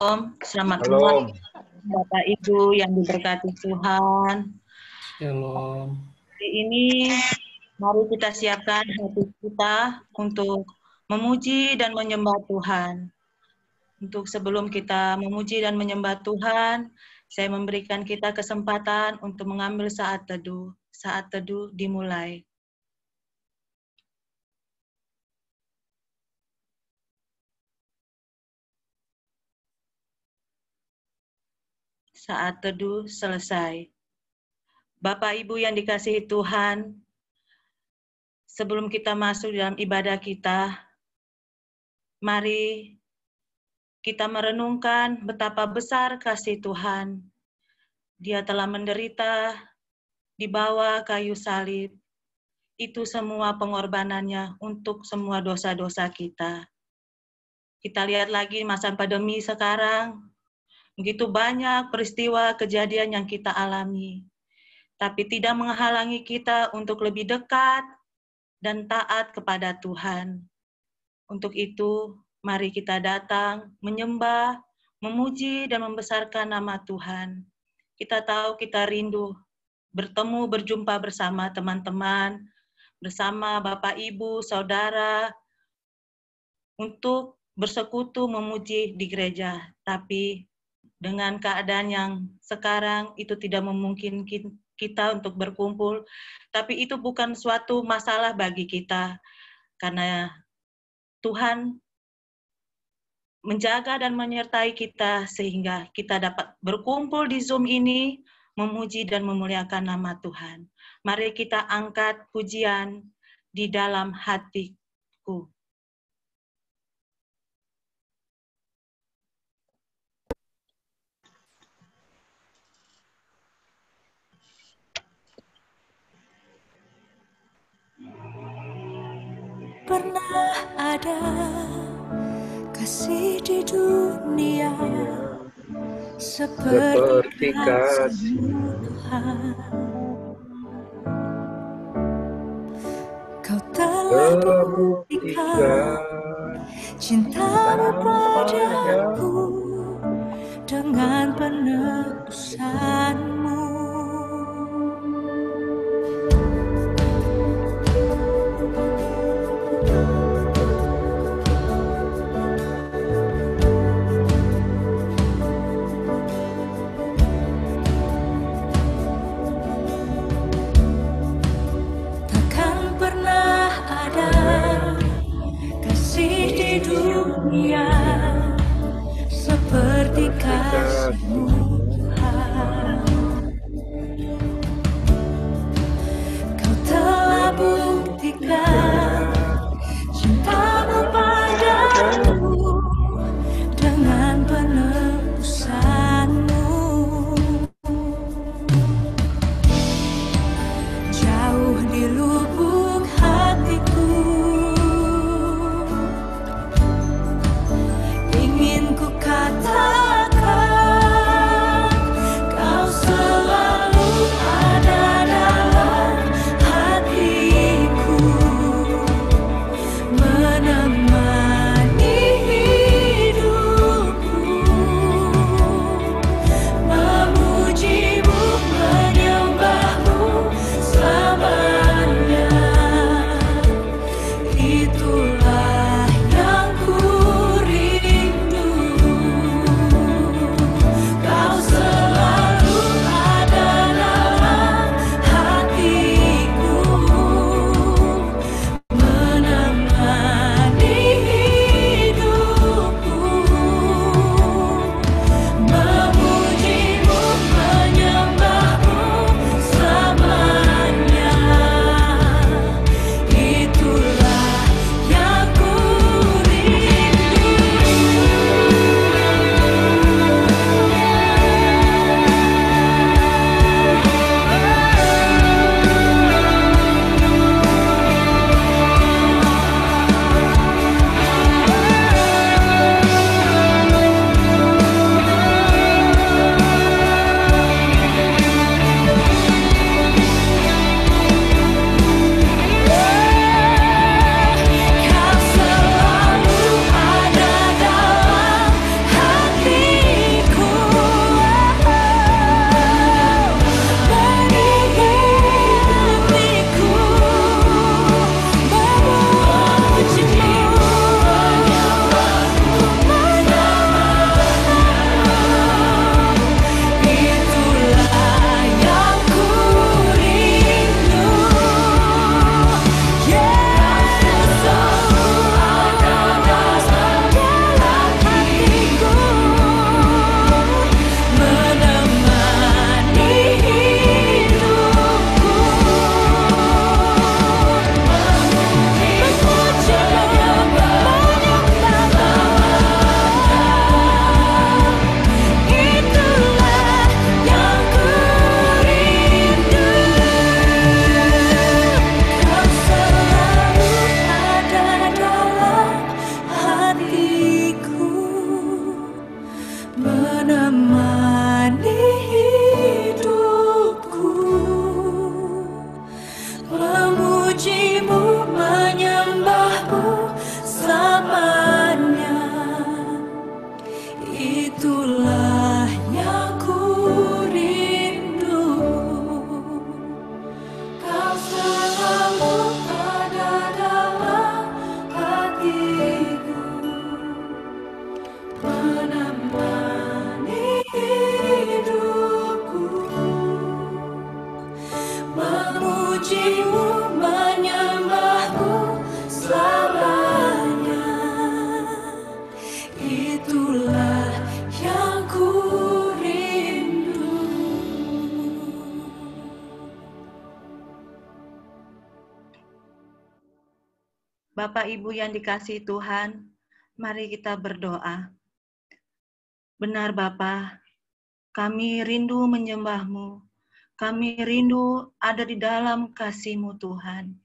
Selamat Shalom. malam Bapak Ibu yang diberkati Tuhan. Shalom. Hari ini mari kita siapkan hati kita untuk memuji dan menyembah Tuhan. Untuk sebelum kita memuji dan menyembah Tuhan, saya memberikan kita kesempatan untuk mengambil saat teduh. Saat teduh dimulai. Saat teduh selesai. Bapak Ibu yang dikasihi Tuhan, sebelum kita masuk dalam ibadah kita, mari kita merenungkan betapa besar kasih Tuhan. Dia telah menderita di bawah kayu salib. Itu semua pengorbanannya untuk semua dosa-dosa kita. Kita lihat lagi masa pandemi sekarang, begitu banyak peristiwa kejadian yang kita alami. Tapi tidak menghalangi kita untuk lebih dekat dan taat kepada Tuhan. Untuk itu, mari kita datang, menyembah, memuji, dan membesarkan nama Tuhan. Kita tahu kita rindu bertemu, berjumpa bersama teman-teman, bersama Bapak, Ibu, Saudara, untuk bersekutu memuji di gereja. Tapi dengan keadaan yang sekarang itu tidak memungkinkan kita untuk berkumpul, tapi itu bukan suatu masalah bagi kita, karena Tuhan menjaga dan menyertai kita sehingga kita dapat berkumpul di Zoom ini, memuji dan memuliakan nama Tuhan. Mari kita angkat pujian di dalam hatiku. Pernah ada kasih di dunia seperti kasih Tuhan. Kau telah buktikan cintamu padaku dengan penebusanmu. Seperti kasih-Mu Tuhan, Kau telah buktikan cinta-Mu padaku dengan penebusan-Mu. Jauh di lubuk hatiku ingin ku katakan itulah yang ku rindu. Kau selalu ada dalam hatiku, menemani hidupku, memujimu, menyembahmu selamanya. Itulah yang ku rindu. Bapak Ibu yang dikasihi Tuhan, mari kita berdoa. Benar Bapa, kami rindu menyembah-Mu. Kami rindu ada di dalam kasih-Mu Tuhan.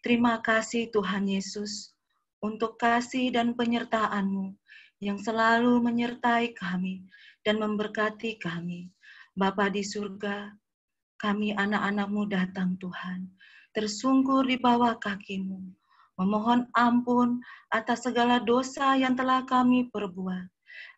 Terima kasih Tuhan Yesus untuk kasih dan penyertaan-Mu yang selalu menyertai kami dan memberkati kami. Bapa di surga, kami anak-anak-Mu datang Tuhan, tersungkur di bawah kaki-Mu, memohon ampun atas segala dosa yang telah kami perbuat,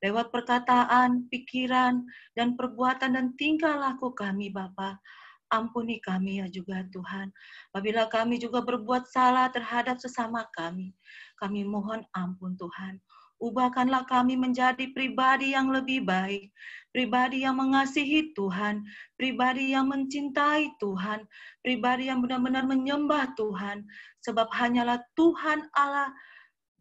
lewat perkataan, pikiran, dan perbuatan dan tingkah laku kami, Bapa. Ampuni kami ya juga Tuhan. Apabila kami juga berbuat salah terhadap sesama kami, kami mohon ampun Tuhan. Ubahkanlah kami menjadi pribadi yang lebih baik, pribadi yang mengasihi Tuhan, pribadi yang mencintai Tuhan, pribadi yang benar-benar menyembah Tuhan, sebab hanyalah Tuhan Allah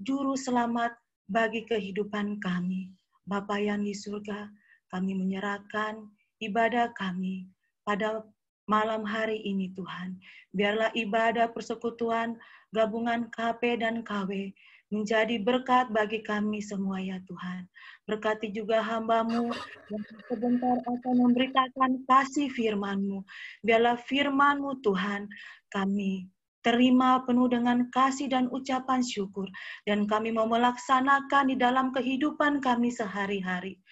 Juru Selamat bagi kehidupan kami. Bapa yang di surga, kami menyerahkan ibadah kami pada malam hari ini Tuhan. Biarlah ibadah persekutuan gabungan KP dan KW menjadi berkat bagi kami semua ya Tuhan. Berkati juga hamba-Mu yang sebentar akan memberitakan kasih firman-Mu. Biarlah firman-Mu Tuhan kami terima penuh dengan kasih dan ucapan syukur. Dan kami mau melaksanakan di dalam kehidupan kami sehari-hari.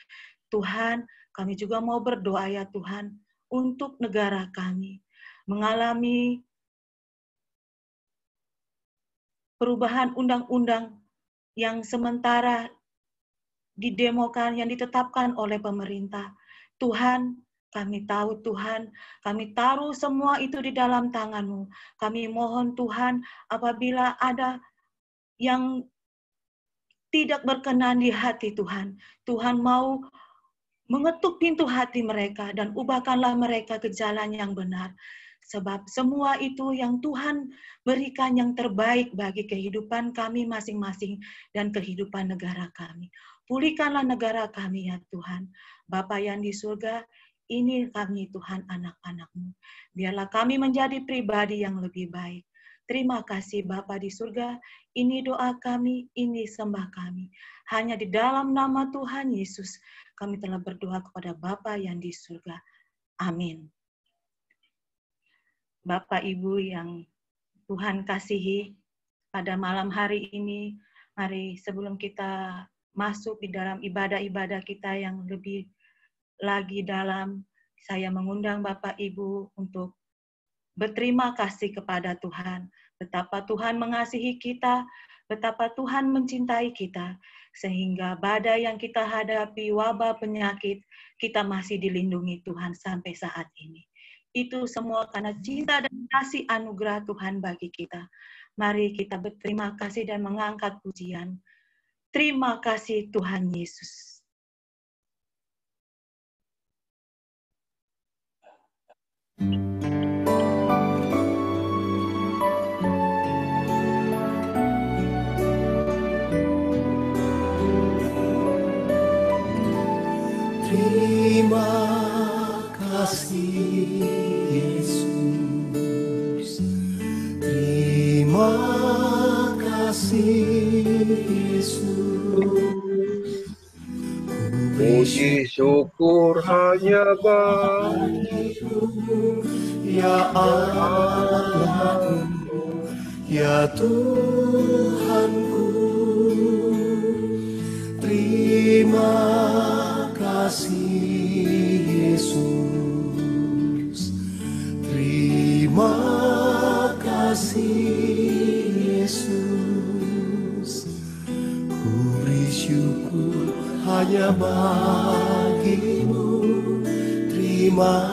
Tuhan, kami juga mau berdoa ya Tuhan, untuk negara kami mengalami perubahan undang-undang yang sementara didemokan, yang ditetapkan oleh pemerintah. Tuhan, kami tahu Tuhan, kami taruh semua itu di dalam tangan-Mu. Kami mohon Tuhan, apabila ada yang tidak berkenan di hati Tuhan, Tuhan mau mengetuk pintu hati mereka dan ubahkanlah mereka ke jalan yang benar. Sebab semua itu yang Tuhan berikan yang terbaik bagi kehidupan kami masing-masing dan kehidupan negara kami. Pulihkanlah negara kami ya Tuhan. Bapa yang di surga, ini kami Tuhan anak-anak-Mu. Biarlah kami menjadi pribadi yang lebih baik. Terima kasih Bapa di surga, ini doa kami, ini sembah kami. Hanya di dalam nama Tuhan Yesus, kami telah berdoa kepada Bapa yang di surga. Amin. Bapak Ibu yang Tuhan kasihi, pada malam hari ini, mari sebelum kita masuk di dalam ibadah-ibadah kita yang lebih lagi dalam, saya mengundang Bapak Ibu untuk berterima kasih kepada Tuhan. Betapa Tuhan mengasihi kita, betapa Tuhan mencintai kita, sehingga badai yang kita hadapi, wabah penyakit, kita masih dilindungi Tuhan sampai saat ini. Itu semua karena cinta dan kasih anugerah Tuhan bagi kita. Mari kita berterima kasih dan mengangkat pujian. Terima kasih Tuhan Yesus. Terima kasih Yesus, terima kasih Yesus. Puji syukur hanya bagimu, ya Allahku, ya Tuhanku. Terima kasih Yesus, terima kasih Yesus. Ku beri syukur hanya bagimu. Terima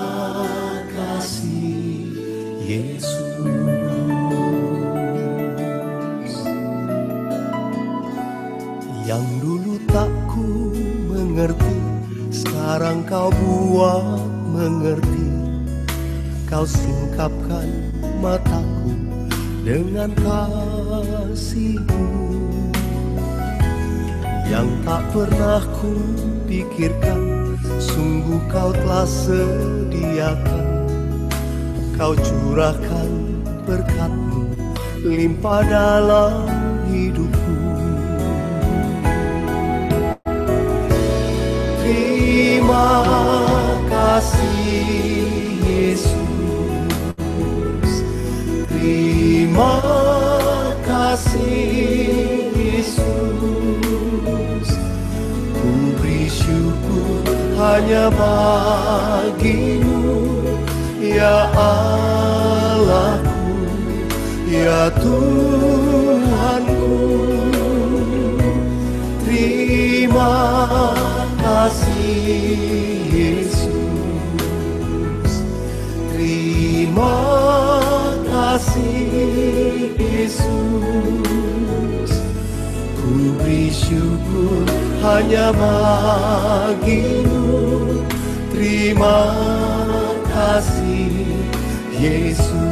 kasih Yesus. Yang dulu tak ku mengerti, sekarang kau buat mengerti. Kau singkapkan mataku dengan kasih-Mu. Yang tak pernah ku pikirkan, sungguh kau telah sediakan. Kau curahkan berkat-Mu limpah dalam hidupku. Terima kasih Yesus. Terima kasih Yesus. Ku beri syukur hanya bagi-Mu, ya Allahku, ya Tuhanku. Terima kasih Yesus. Terima kasih Yesus. Ku beri syukur hanya bagi-Mu. Terima kasih Yesus.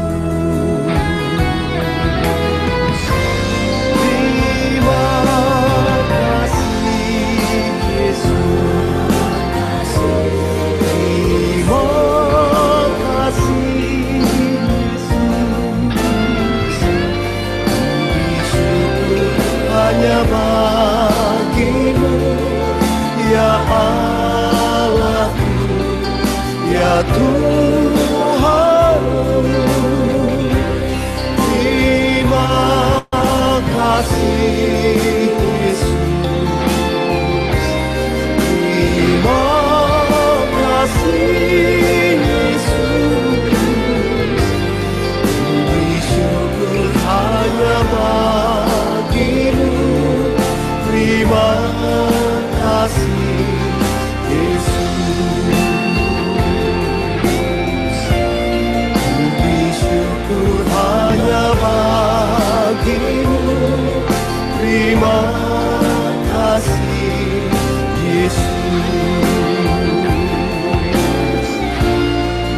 Hanya bagi-Mu, ya Allahku, ya Tuhanku. Terima kasih Yesus. Terima kasih Yesus. Beri syukur hanya bagi-Mu. Terima kasih Yesus. Beri syukur hanya bagi-Mu. Terima kasih Yesus.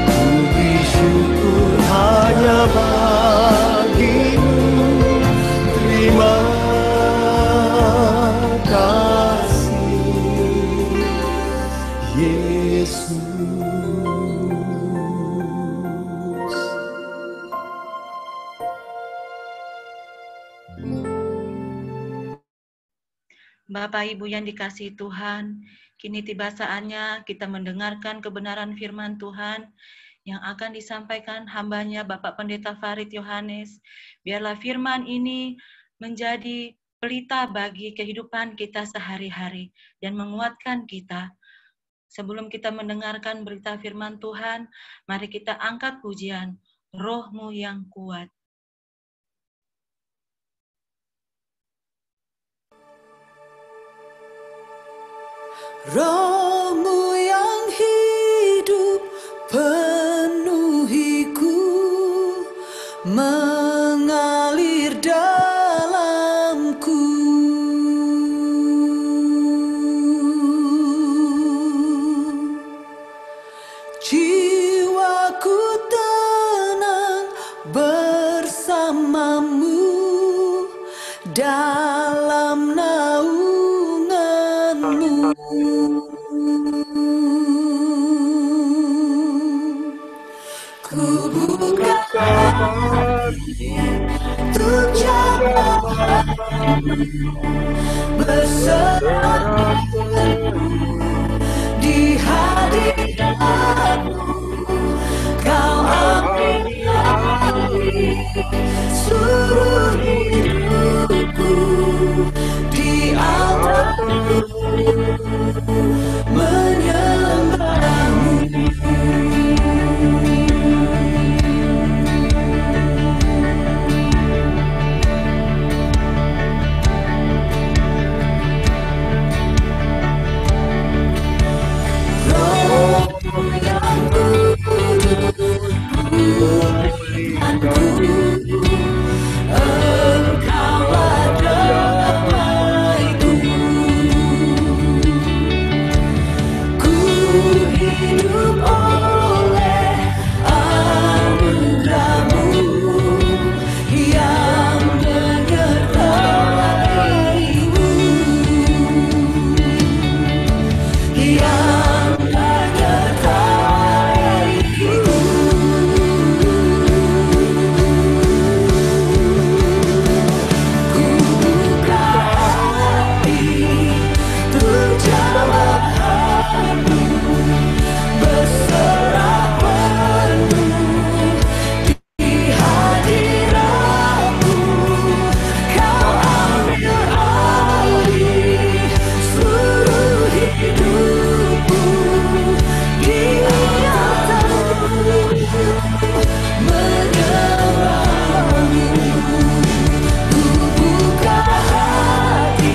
Beri syukur hanya bagi-Mu. Terima kasih Yesus. Bapak Ibu yang dikasihi Tuhan, kini tiba saatnya kita mendengarkan kebenaran firman Tuhan yang akan disampaikan hamba-Nya Bapak Pendeta Farid Yohanes. Biarlah firman ini menjadi pelita bagi kehidupan kita sehari-hari dan menguatkan kita. Sebelum kita mendengarkan berita firman Tuhan, mari kita angkat pujian, Roh-Mu yang kuat. Roh-Mu yang hidup penuhiku, mengalir dalamku. Jiwaku tenang bersamamu dalam naungan-Mu. Ku buka hati untuk jawab berserah di hadirat-Mu. Kau ambil alih seluruh hidupku di altar-Mu, menyembah-Mu. hidup oleh anugerah-Mu yang menyertai-Mu, yang menyertai-Mu. Ku buka hati untuk jawab-Mu, berserah penuh di hadirat-Mu. Kau ambil alih seluruh hidupku, di atas-Mu menyembah-Mu. Ku buka hati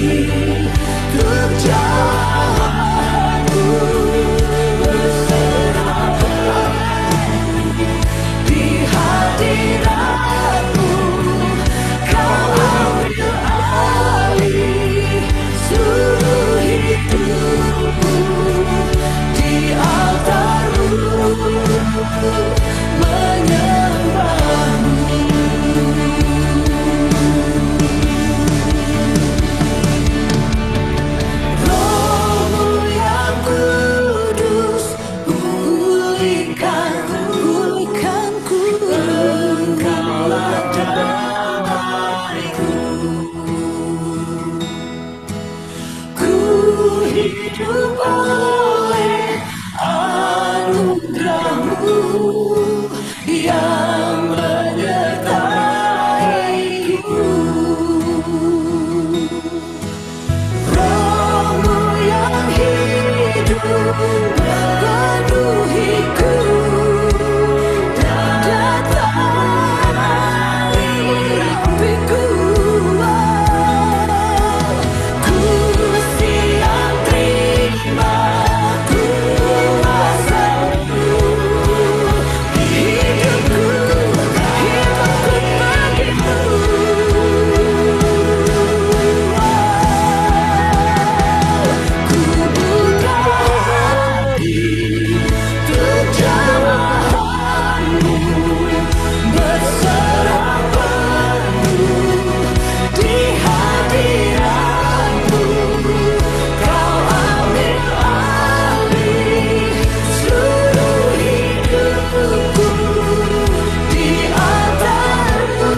untuk jawab-Mu, berserah di hadirat-Mu. Kau ambil alih seluruh hidupku, di altar-Mu menyembah-Mu. Roh-Mu yang kudus, pulihkanku, Engkaulah damaiku. Ku hidup oleh anugerah-Mu yang menyertai-Ku. Roh-Mu yang hidup penuhiku, datangi hatiku. Ku siap terima kuasa-Mu, hidupku bagimu. Ku buka hati untuk jawab-Mu, berserah penuh di hadirat-Mu. Kau ambil alih seluruh hidupku, di altar-Mu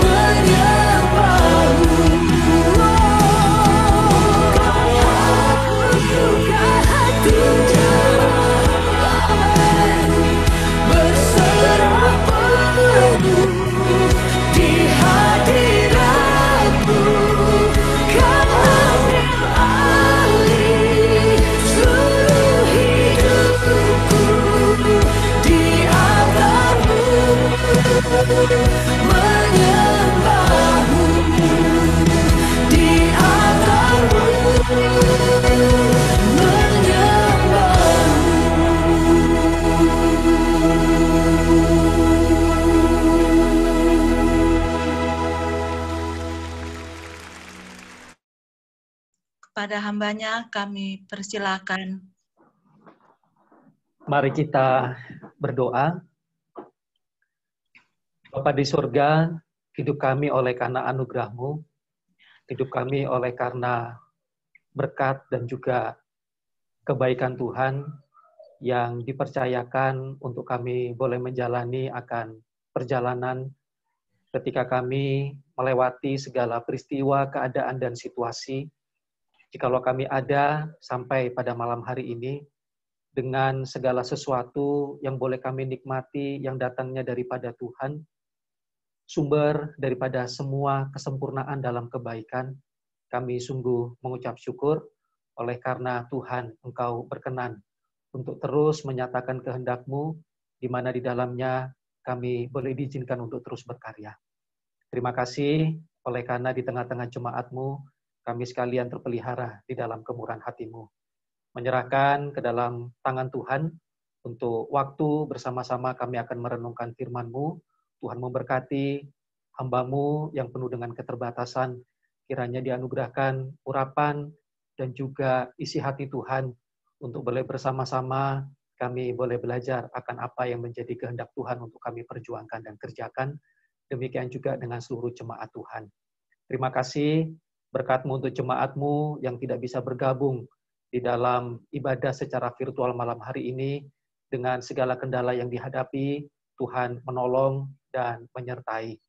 menyembah-Mu. Buka hati berserah penuh di hadirat-Mu. Kau ambil alih seluruh hidupku, di altar-Mu menyembah-Mu, di altar-Mu menyembah-Mu. Kepada hambanya kami persilakan. Mari kita berdoa. Bapa di surga, hidup kami oleh karena anugerah-Mu, hidup kami oleh karena berkat dan juga kebaikan Tuhan yang dipercayakan untuk kami boleh menjalani akan perjalanan ketika kami melewati segala peristiwa, keadaan, dan situasi. Jikalau kami ada sampai pada malam hari ini, dengan segala sesuatu yang boleh kami nikmati yang datangnya daripada Tuhan, sumber daripada semua kesempurnaan dalam kebaikan, kami sungguh mengucap syukur oleh karena Tuhan Engkau berkenan untuk terus menyatakan kehendak-Mu, di mana di dalamnya kami boleh diizinkan untuk terus berkarya. Terima kasih oleh karena di tengah-tengah jemaat-Mu, kami sekalian terpelihara di dalam kemurahan hati-Mu. Menyerahkan ke dalam tangan Tuhan untuk waktu bersama-sama kami akan merenungkan firman-Mu. Tuhan memberkati hamba-Mu yang penuh dengan keterbatasan, kiranya dianugerahkan urapan dan juga isi hati Tuhan untuk boleh bersama-sama kami boleh belajar akan apa yang menjadi kehendak Tuhan untuk kami perjuangkan dan kerjakan. Demikian juga dengan seluruh jemaat Tuhan. Terima kasih berkat-Mu untuk jemaat-Mu yang tidak bisa bergabung di dalam ibadah secara virtual malam hari ini. Dengan segala kendala yang dihadapi, Tuhan menolong dan menyertai.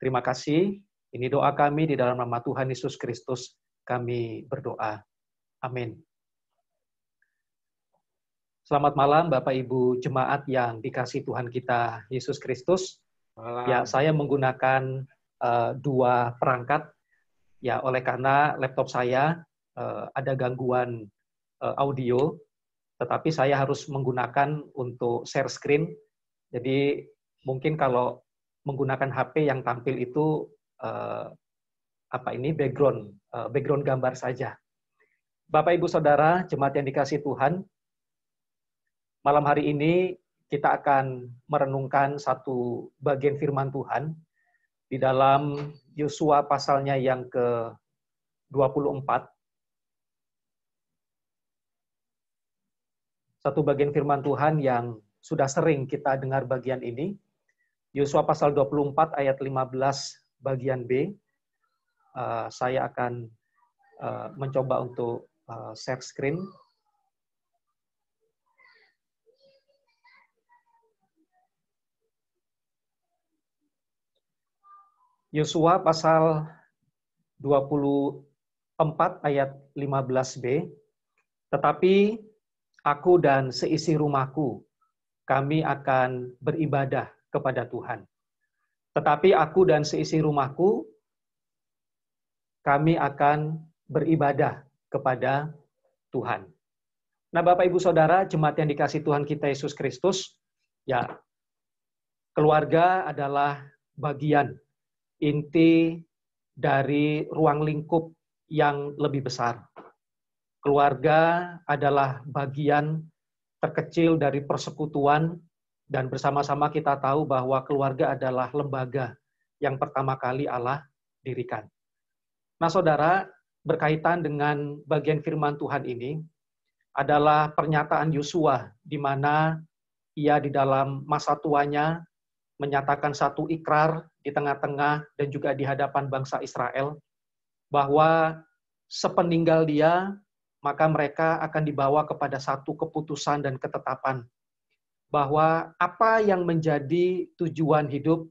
Terima kasih. Ini doa kami di dalam nama Tuhan Yesus Kristus. Kami berdoa. Amin. Selamat malam Bapak Ibu jemaat yang dikasihi Tuhan kita Yesus Kristus. Ya, saya menggunakan dua perangkat. Ya, oleh karena laptop saya ada gangguan audio, tetapi saya harus menggunakan untuk share screen. Jadi mungkin kalau menggunakan HP yang tampil itu background gambar saja. Bapak Ibu Saudara, jemaat yang dikasihi Tuhan, malam hari ini kita akan merenungkan satu bagian firman Tuhan di dalam Yosua pasalnya yang ke-24. Satu bagian firman Tuhan yang sudah sering kita dengar bagian ini. Yosua pasal 24 ayat 15 bagian B. Saya akan mencoba untuk share screen. Yosua pasal 24 ayat 15b, tetapi aku dan seisi rumahku, kami akan beribadah kepada Tuhan. Tetapi aku dan seisi rumahku, kami akan beribadah kepada Tuhan. Nah, Bapak Ibu Saudara, jemaat yang dikasihi Tuhan kita Yesus Kristus, ya, keluarga adalah bagian inti dari ruang lingkup yang lebih besar. Keluarga adalah bagian terkecil dari persekutuan, dan bersama-sama kita tahu bahwa keluarga adalah lembaga yang pertama kali Allah dirikan. Nah, Saudara, berkaitan dengan bagian firman Tuhan ini adalah pernyataan Yosua, di mana ia di dalam masa tuanya menyatakan satu ikrar di tengah-tengah dan juga di hadapan bangsa Israel, bahwa sepeninggal dia, maka mereka akan dibawa kepada satu keputusan dan ketetapan, bahwa apa yang menjadi tujuan hidup,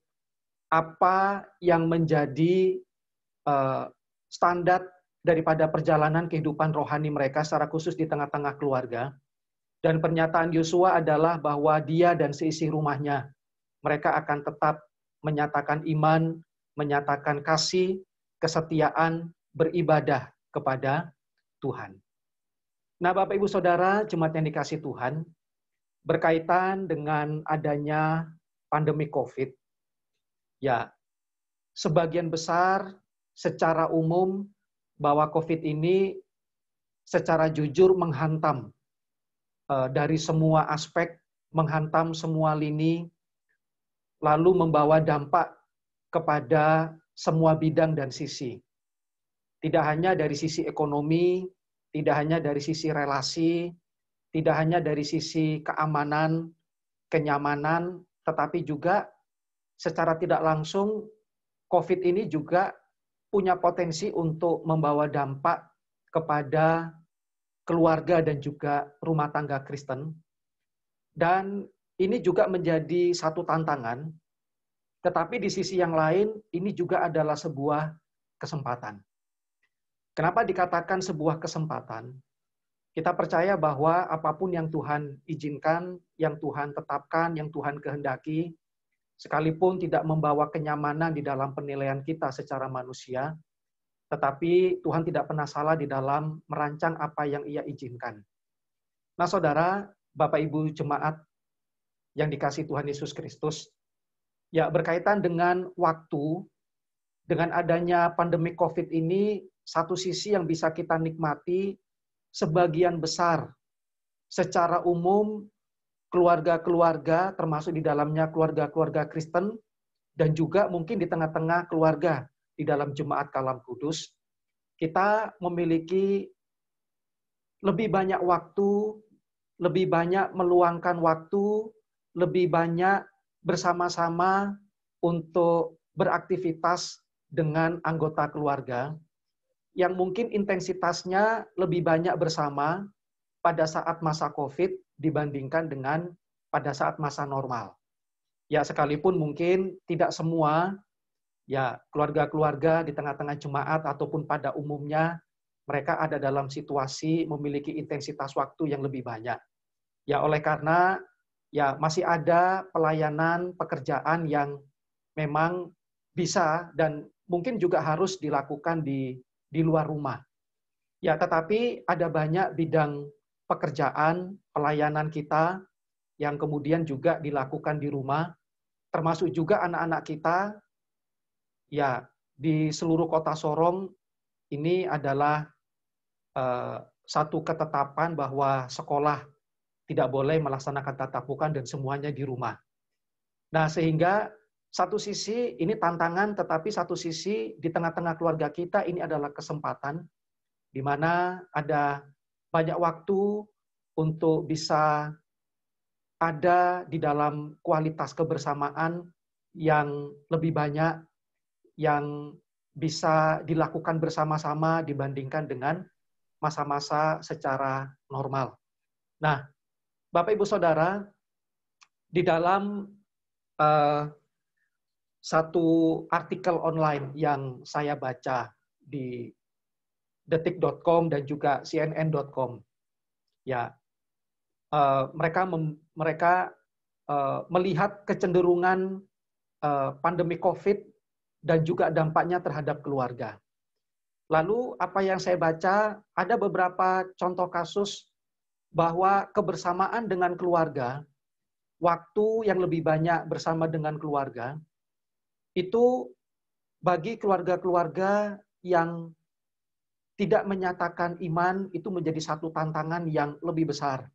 apa yang menjadi standar daripada perjalanan kehidupan rohani mereka, secara khusus di tengah-tengah keluarga. Dan pernyataan Yosua adalah bahwa dia dan seisi rumahnya, mereka akan tetap menyatakan iman, menyatakan kasih, kesetiaan, beribadah kepada Tuhan. Nah, Bapak Ibu Saudara, jemaat yang dikasihi Tuhan, berkaitan dengan adanya pandemi COVID, ya, sebagian besar secara umum bahwa COVID ini secara jujur menghantam dari semua aspek, menghantam semua lini, lalu membawa dampak kepada semua bidang dan sisi. Tidak hanya dari sisi ekonomi, tidak hanya dari sisi relasi, tidak hanya dari sisi keamanan, kenyamanan, tetapi juga secara tidak langsung COVID ini juga punya potensi untuk membawa dampak kepada keluarga dan juga rumah tangga Kristen. Dan ini juga menjadi satu tantangan, tetapi di sisi yang lain, ini juga adalah sebuah kesempatan. Kenapa dikatakan sebuah kesempatan? Kita percaya bahwa apapun yang Tuhan izinkan, yang Tuhan tetapkan, yang Tuhan kehendaki, sekalipun tidak membawa kenyamanan di dalam penilaian kita secara manusia, tetapi Tuhan tidak pernah salah di dalam merancang apa yang Ia izinkan. Nah, Saudara, Bapak Ibu jemaat yang dikasihi Tuhan Yesus Kristus, ya, berkaitan dengan waktu, dengan adanya pandemi COVID ini, satu sisi yang bisa kita nikmati, sebagian besar secara umum keluarga-keluarga, termasuk di dalamnya keluarga-keluarga Kristen, dan juga mungkin di tengah-tengah keluarga di dalam Jemaat Kalam Kudus, kita memiliki lebih banyak waktu, lebih banyak meluangkan waktu, lebih banyak bersama-sama untuk beraktivitas dengan anggota keluarga yang mungkin intensitasnya lebih banyak bersama pada saat masa COVID dibandingkan dengan pada saat masa normal. Ya, sekalipun mungkin tidak semua ya keluarga-keluarga di tengah-tengah jemaat ataupun pada umumnya mereka ada dalam situasi memiliki intensitas waktu yang lebih banyak. Ya, oleh karena ya masih ada pelayanan pekerjaan yang memang bisa dan mungkin juga harus dilakukan di luar rumah. Ya, tetapi ada banyak bidang pekerjaan, pelayanan kita yang kemudian juga dilakukan di rumah, termasuk juga anak-anak kita ya di seluruh kota Sorong. Ini adalah satu ketetapan bahwa sekolah tidak boleh melaksanakan tatap muka dan semuanya di rumah. Nah, sehingga satu sisi ini tantangan, tetapi satu sisi di tengah-tengah keluarga kita ini adalah kesempatan di mana ada banyak waktu untuk bisa ada di dalam kualitas kebersamaan yang lebih banyak, yang bisa dilakukan bersama-sama dibandingkan dengan masa-masa secara normal. Nah, Bapak Ibu Saudara, di dalam satu artikel online yang saya baca di detik.com dan juga cnn.com, ya mereka melihat kecenderungan pandemi COVID dan juga dampaknya terhadap keluarga. Lalu apa yang saya baca, ada beberapa contoh kasus bahwa kebersamaan dengan keluarga, waktu yang lebih banyak bersama dengan keluarga, itu bagi keluarga-keluarga yang tidak menyatakan iman, itu menjadi satu tantangan yang lebih besar.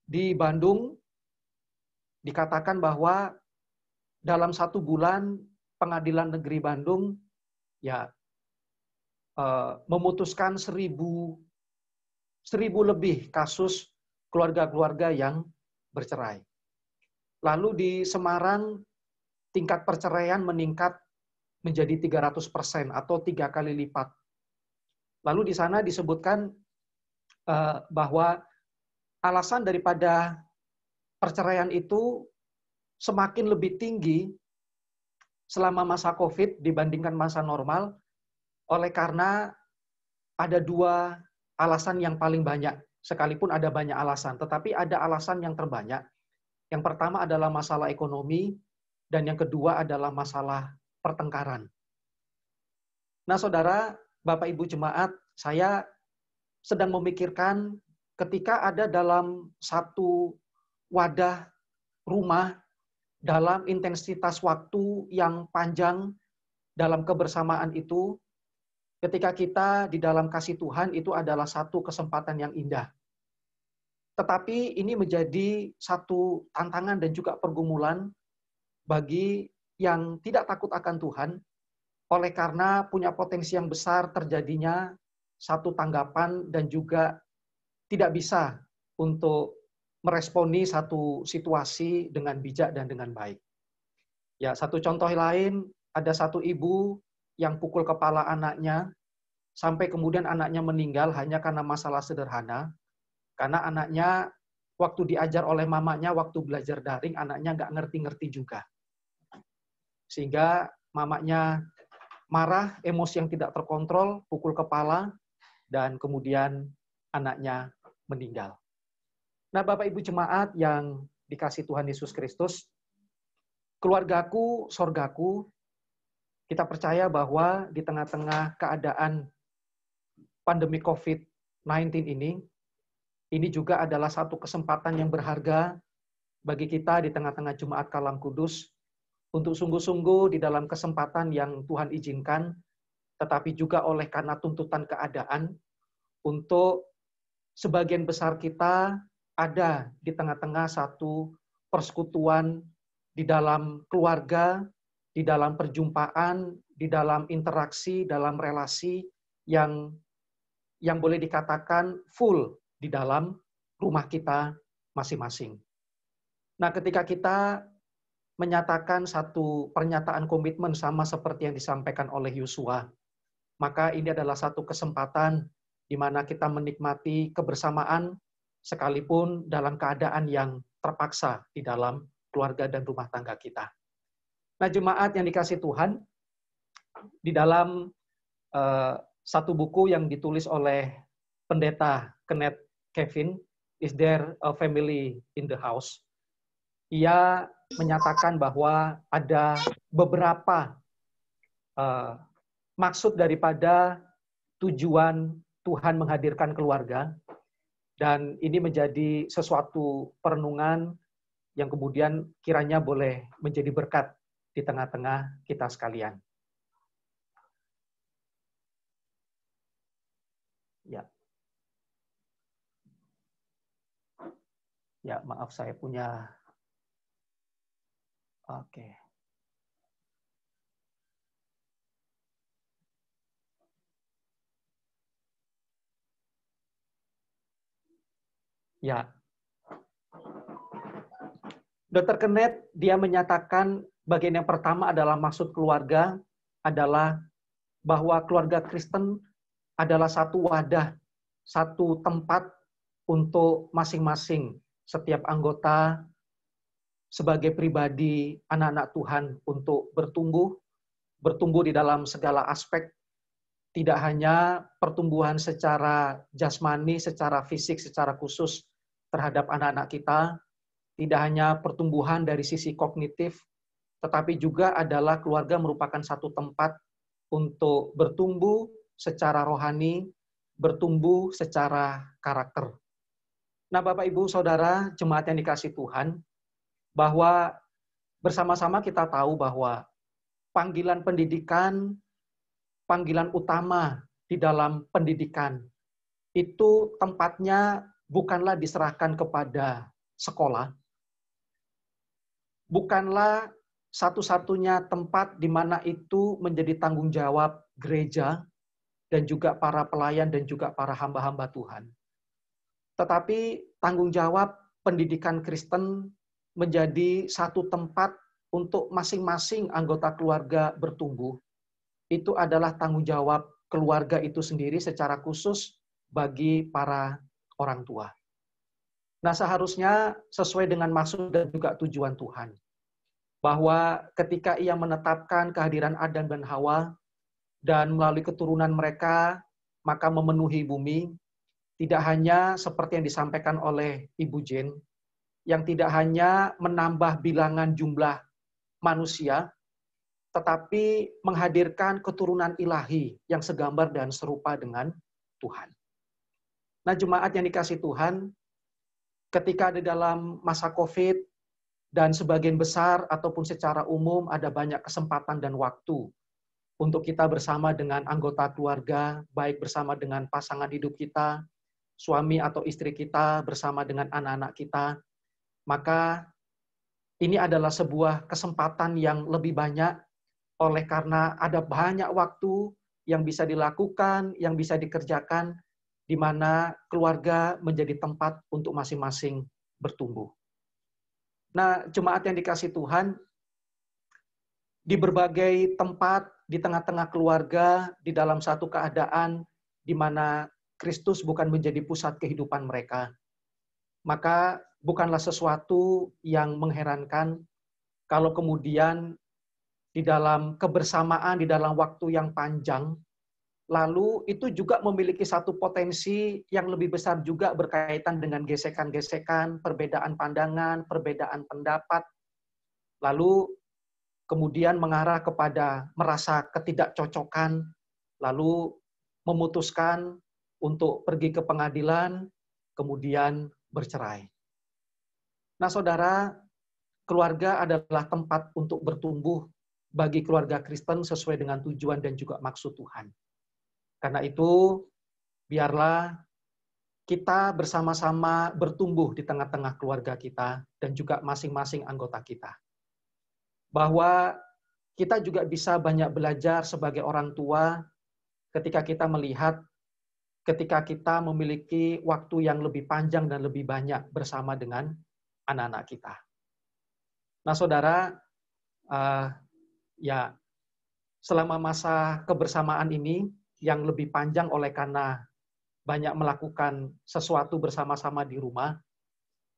Di Bandung, dikatakan bahwa dalam 1 bulan, Pengadilan Negeri Bandung ya memutuskan 1.000 lebih kasus keluarga-keluarga yang bercerai. Lalu di Semarang, tingkat perceraian meningkat menjadi 300% atau 3 kali lipat. Lalu di sana disebutkan bahwa alasan daripada perceraian itu semakin lebih tinggi selama masa COVID dibandingkan masa normal, oleh karena ada 2 alasan yang paling banyak. Sekalipun ada banyak alasan, tetapi ada alasan yang terbanyak. Yang pertama adalah masalah ekonomi, dan yang kedua adalah masalah pertengkaran. Nah, saudara, Bapak Ibu Jemaat, saya sedang memikirkan ketika ada dalam satu wadah rumah, dalam intensitas waktu yang panjang dalam kebersamaan itu, ketika kita di dalam kasih Tuhan itu adalah satu kesempatan yang indah. Tetapi ini menjadi satu tantangan dan juga pergumulan bagi yang tidak takut akan Tuhan, oleh karena punya potensi yang besar terjadinya satu tanggapan dan juga tidak bisa untuk meresponi satu situasi dengan bijak dan dengan baik. Ya, satu contoh lain, ada satu ibu yang pukul kepala anaknya, sampai kemudian anaknya meninggal hanya karena masalah sederhana, karena anaknya waktu diajar oleh mamanya, waktu belajar daring, anaknya nggak ngerti-ngerti juga. Sehingga mamanya marah, emosi yang tidak terkontrol, pukul kepala, dan kemudian anaknya meninggal. Nah, Bapak Ibu Jemaat yang dikasih Tuhan Yesus Kristus, keluargaku, sorgaku, kita percaya bahwa di tengah-tengah keadaan pandemi COVID-19 ini juga adalah satu kesempatan yang berharga bagi kita di tengah-tengah Jemaat Kalam Kudus untuk sungguh-sungguh di dalam kesempatan yang Tuhan izinkan, tetapi juga oleh karena tuntutan keadaan, untuk sebagian besar kita ada di tengah-tengah satu persekutuan di dalam keluarga, di dalam perjumpaan, di dalam interaksi, dalam relasi yang yang boleh dikatakan full di dalam rumah kita masing-masing. Nah, ketika kita menyatakan satu pernyataan komitmen sama seperti yang disampaikan oleh Yosua, maka ini adalah satu kesempatan di mana kita menikmati kebersamaan sekalipun dalam keadaan yang terpaksa di dalam keluarga dan rumah tangga kita. Nah, jemaat yang dikasihi Tuhan, di dalam satu buku yang ditulis oleh pendeta Kenneth Kevin, Is There a Family in the House? Ia menyatakan bahwa ada beberapa maksud daripada tujuan Tuhan menghadirkan keluarga, dan ini menjadi sesuatu perenungan yang kemudian kiranya boleh menjadi berkat di tengah-tengah kita sekalian. Ya, maaf saya punya. Oke. Ya. Dr. Kenneth, dia menyatakan bagian yang pertama adalah maksud keluarga adalah bahwa keluarga Kristen adalah satu wadah, satu tempat untuk masing-masing setiap anggota sebagai pribadi anak-anak Tuhan untuk bertumbuh di dalam segala aspek, tidak hanya pertumbuhan secara jasmani, secara fisik, secara khusus terhadap anak-anak kita, tidak hanya pertumbuhan dari sisi kognitif, tetapi juga adalah keluarga merupakan satu tempat untuk bertumbuh secara rohani, bertumbuh secara karakter. Nah, Bapak, Ibu, Saudara, jemaat yang dikasihi Tuhan, bahwa bersama-sama kita tahu bahwa panggilan pendidikan, panggilan utama di dalam pendidikan, itu tempatnya bukanlah diserahkan kepada sekolah, bukanlah satu-satunya tempat di mana itu menjadi tanggung jawab gereja dan juga para pelayan dan juga para hamba-hamba Tuhan. Tetapi tanggung jawab pendidikan Kristen menjadi satu tempat untuk masing-masing anggota keluarga bertumbuh. Itu adalah tanggung jawab keluarga itu sendiri secara khusus bagi para orang tua. Nah, seharusnya sesuai dengan maksud dan juga tujuan Tuhan. Bahwa ketika Ia menetapkan kehadiran Adam dan Hawa, dan melalui keturunan mereka, maka memenuhi bumi, tidak hanya seperti yang disampaikan oleh Ibu Jane, yang tidak hanya menambah bilangan jumlah manusia, tetapi menghadirkan keturunan ilahi yang segambar dan serupa dengan Tuhan. Nah, jemaat yang dikasihi Tuhan, ketika di dalam masa COVID, dan sebagian besar ataupun secara umum ada banyak kesempatan dan waktu untuk kita bersama dengan anggota keluarga, baik bersama dengan pasangan hidup kita, suami atau istri kita, bersama dengan anak-anak kita, maka ini adalah sebuah kesempatan yang lebih banyak oleh karena ada banyak waktu yang bisa dilakukan, yang bisa dikerjakan, di mana keluarga menjadi tempat untuk masing-masing bertumbuh. Nah, jemaat yang dikasihi Tuhan, di berbagai tempat, di tengah-tengah keluarga, di dalam satu keadaan di mana Kristus bukan menjadi pusat kehidupan mereka, maka bukanlah sesuatu yang mengherankan kalau kemudian di dalam kebersamaan, di dalam waktu yang panjang, lalu itu juga memiliki satu potensi yang lebih besar juga berkaitan dengan gesekan-gesekan, perbedaan pandangan, perbedaan pendapat, lalu kemudian mengarah kepada merasa ketidakcocokan, lalu memutuskan untuk pergi ke pengadilan, kemudian bercerai. Nah, saudara, keluarga adalah tempat untuk bertumbuh bagi keluarga Kristen sesuai dengan tujuan dan juga maksud Tuhan. Karena itu, biarlah kita bersama-sama bertumbuh di tengah-tengah keluarga kita dan juga masing-masing anggota kita. Bahwa kita juga bisa banyak belajar sebagai orang tua ketika kita melihat ketika kita memiliki waktu yang lebih panjang dan lebih banyak bersama dengan anak-anak kita. Nah, saudara, ya selama masa kebersamaan ini yang lebih panjang oleh karena banyak melakukan sesuatu bersama-sama di rumah,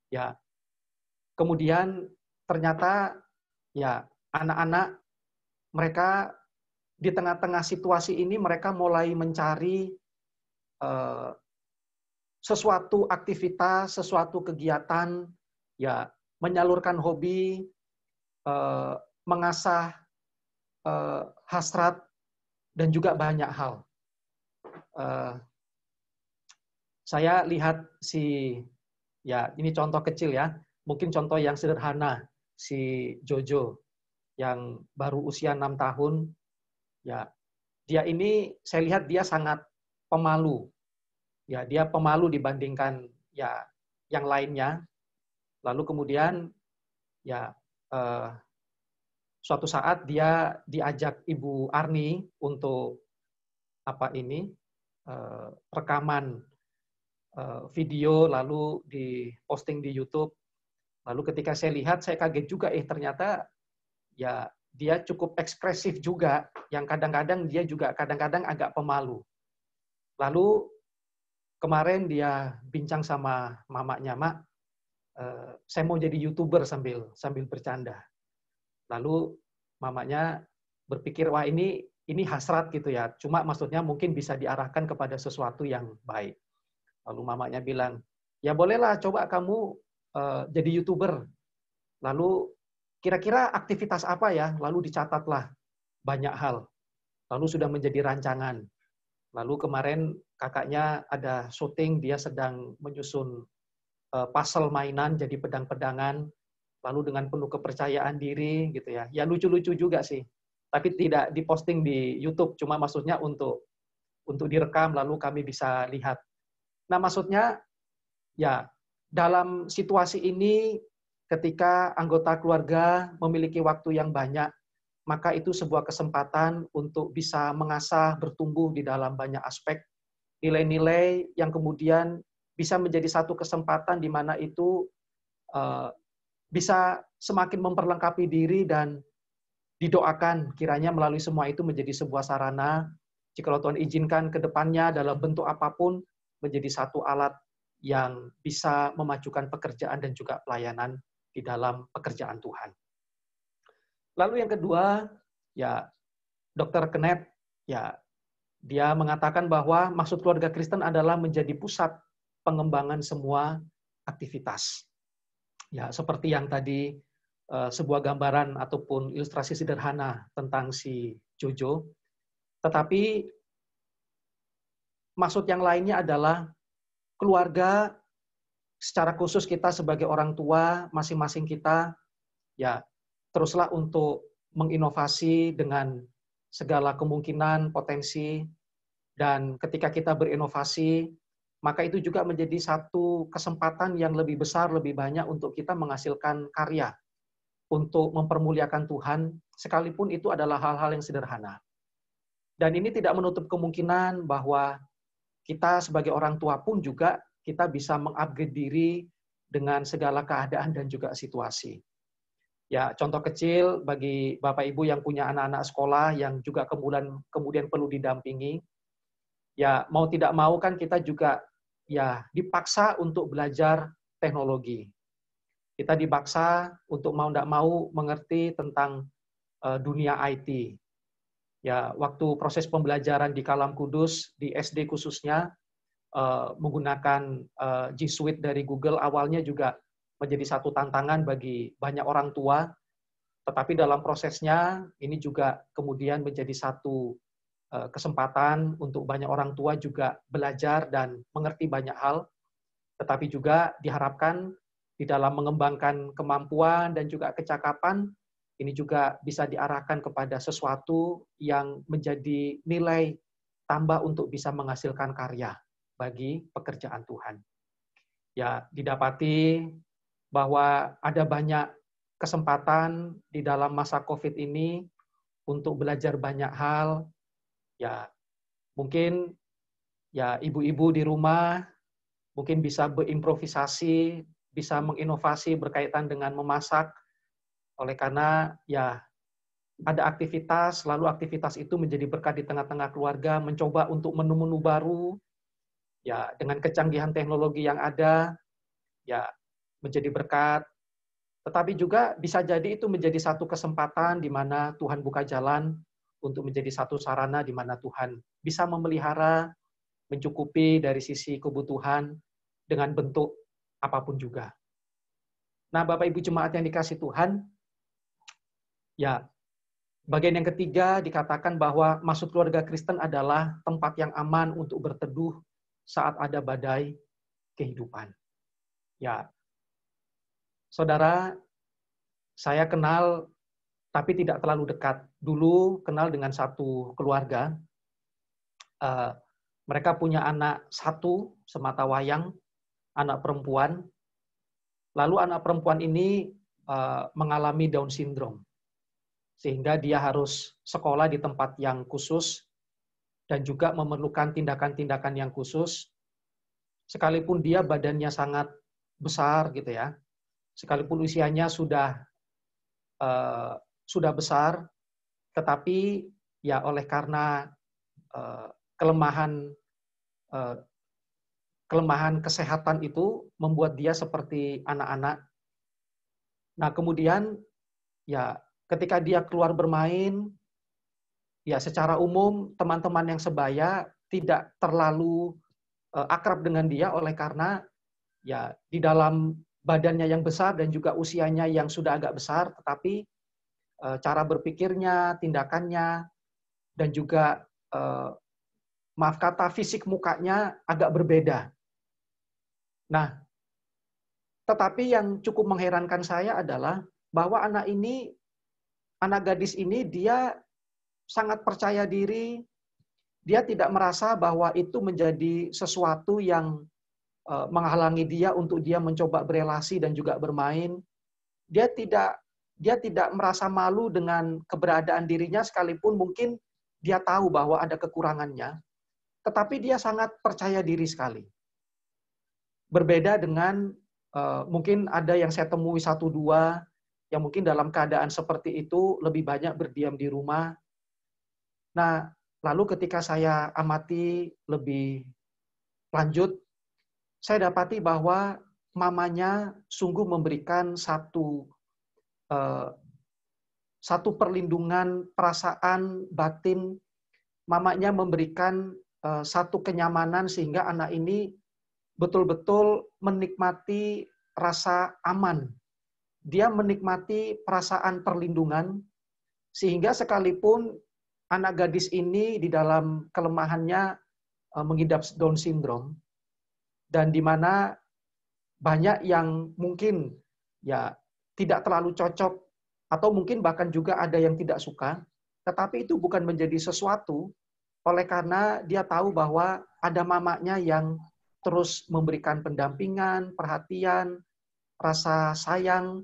ya kemudian ternyata ya anak-anak mereka di tengah-tengah situasi ini mereka mulai mencari sesuatu aktivitas, sesuatu kegiatan, ya menyalurkan hobi, mengasah hasrat, dan juga banyak hal. Saya lihat ya ini contoh kecil ya, mungkin contoh yang sederhana, si Jojo yang baru usia 6 tahun, ya dia ini saya lihat dia sangat pemalu. Ya, dia pemalu dibandingkan ya yang lainnya. Lalu kemudian ya suatu saat dia diajak Ibu Arni untuk rekaman video lalu diposting di YouTube. Lalu ketika saya lihat saya kaget juga ternyata ya dia cukup ekspresif juga, yang kadang-kadang dia juga kadang-kadang agak pemalu. Lalu kemarin dia bincang sama mamanya, "Mak, saya mau jadi YouTuber," sambil bercanda. Lalu mamanya berpikir, wah ini hasrat gitu ya. Cuma maksudnya mungkin bisa diarahkan kepada sesuatu yang baik. Lalu mamanya bilang, "Ya bolehlah, coba kamu jadi YouTuber." Lalu kira-kira aktivitas apa ya? Lalu dicatatlah banyak hal. Lalu sudah menjadi rancangan. Lalu kemarin kakaknya ada syuting, dia sedang menyusun puzzle mainan jadi pedang-pedangan, lalu dengan penuh kepercayaan diri gitu ya. Ya lucu-lucu juga sih. Tapi tidak diposting di YouTube, cuma maksudnya untuk direkam lalu kami bisa lihat. Nah, maksudnya ya dalam situasi ini ketika anggota keluarga memiliki waktu yang banyak, maka itu sebuah kesempatan untuk bisa mengasah, bertumbuh di dalam banyak aspek, nilai-nilai yang kemudian bisa menjadi satu kesempatan di mana itu bisa semakin memperlengkapi diri dan didoakan kiranya melalui semua itu menjadi sebuah sarana, jikalau Tuhan izinkan ke depannya dalam bentuk apapun, menjadi satu alat yang bisa memajukan pekerjaan dan juga pelayanan di dalam pekerjaan Tuhan. Lalu yang kedua, ya Dr. Kenneth, ya dia mengatakan bahwa maksud keluarga Kristen adalah menjadi pusat pengembangan semua aktivitas. Ya, seperti yang tadi sebuah gambaran ataupun ilustrasi sederhana tentang si Jojo. Tetapi maksud yang lainnya adalah keluarga secara khusus kita sebagai orang tua, masing-masing kita ya teruslah untuk menginovasi dengan segala kemungkinan, potensi, dan ketika kita berinovasi, maka itu juga menjadi satu kesempatan yang lebih besar, lebih banyak untuk kita menghasilkan karya, untuk mempermuliakan Tuhan, sekalipun itu adalah hal-hal yang sederhana. Dan ini tidak menutup kemungkinan bahwa kita sebagai orang tua pun juga kita bisa mengupgrade diri dengan segala keadaan dan juga situasi. Ya, contoh kecil bagi Bapak Ibu yang punya anak-anak sekolah yang juga kemudian perlu didampingi. Ya, mau tidak mau kan kita juga ya dipaksa untuk belajar teknologi. Kita dipaksa untuk mau tidak mau mengerti tentang dunia IT. Ya, waktu proses pembelajaran di Kalam Kudus, di SD khususnya, menggunakan G Suite dari Google awalnya juga menjadi satu tantangan bagi banyak orang tua, tetapi dalam prosesnya ini juga kemudian menjadi satu kesempatan untuk banyak orang tua juga belajar dan mengerti banyak hal, tetapi juga diharapkan di dalam mengembangkan kemampuan dan juga kecakapan, ini juga bisa diarahkan kepada sesuatu yang menjadi nilai tambah untuk bisa menghasilkan karya bagi pekerjaan Tuhan. Ya, didapati bahwa ada banyak kesempatan di dalam masa COVID ini untuk belajar banyak hal. Ya, mungkin Ya, ibu-ibu di rumah mungkin bisa berimprovisasi, bisa menginovasi berkaitan dengan memasak. Oleh karena ya ada aktivitas, lalu aktivitas itu menjadi berkat di tengah-tengah keluarga, mencoba untuk menu-menu baru, ya dengan kecanggihan teknologi yang ada, ya menjadi berkat. Tetapi juga bisa jadi itu menjadi satu kesempatan di mana Tuhan buka jalan untuk menjadi satu sarana di mana Tuhan bisa memelihara, mencukupi dari sisi kebutuhan dengan bentuk apapun juga. Nah, Bapak Ibu jemaat yang dikasih Tuhan, ya bagian yang ketiga dikatakan bahwa maksud keluarga Kristen adalah tempat yang aman untuk berteduh saat ada badai kehidupan. Ya, saudara, saya kenal tapi tidak terlalu dekat. Dulu kenal dengan satu keluarga. Mereka punya anak satu sematawayang, anak perempuan. Lalu anak perempuan ini mengalami Down syndrome. Sehingga dia harus sekolah di tempat yang khusus dan juga memerlukan tindakan-tindakan yang khusus. Sekalipun dia badannya sangat besar gitu ya. Sekalipun usianya sudah besar, tetapi ya oleh karena kelemahan kesehatan itu membuat dia seperti anak-anak. Nah, kemudian ya ketika dia keluar bermain, ya secara umum teman-teman yang sebaya tidak terlalu akrab dengan dia oleh karena ya di dalam badannya yang besar dan juga usianya yang sudah agak besar, tetapi cara berpikirnya, tindakannya, dan juga maaf kata fisik mukanya agak berbeda. Nah, tetapi yang cukup mengherankan saya adalah bahwa anak gadis ini dia sangat percaya diri, dia tidak merasa bahwa itu menjadi sesuatu yang menghalangi dia untuk dia mencoba berelasi dan juga bermain. Dia tidak merasa malu dengan keberadaan dirinya sekalipun mungkin dia tahu bahwa ada kekurangannya, tetapi dia sangat percaya diri sekali. Berbeda dengan mungkin ada yang saya temui 1-2 yang mungkin dalam keadaan seperti itu lebih banyak berdiam di rumah. Nah, lalu ketika saya amati lebih lanjut, saya dapati bahwa mamanya sungguh memberikan satu perlindungan perasaan batin. Mamanya memberikan satu kenyamanan sehingga anak ini betul-betul menikmati rasa aman. Dia menikmati perasaan perlindungan sehingga sekalipun anak gadis ini di dalam kelemahannya mengidap Down syndrome, dan di mana banyak yang mungkin ya tidak terlalu cocok atau mungkin bahkan juga ada yang tidak suka, tetapi itu bukan menjadi sesuatu oleh karena dia tahu bahwa ada mamanya yang terus memberikan pendampingan, perhatian, rasa sayang,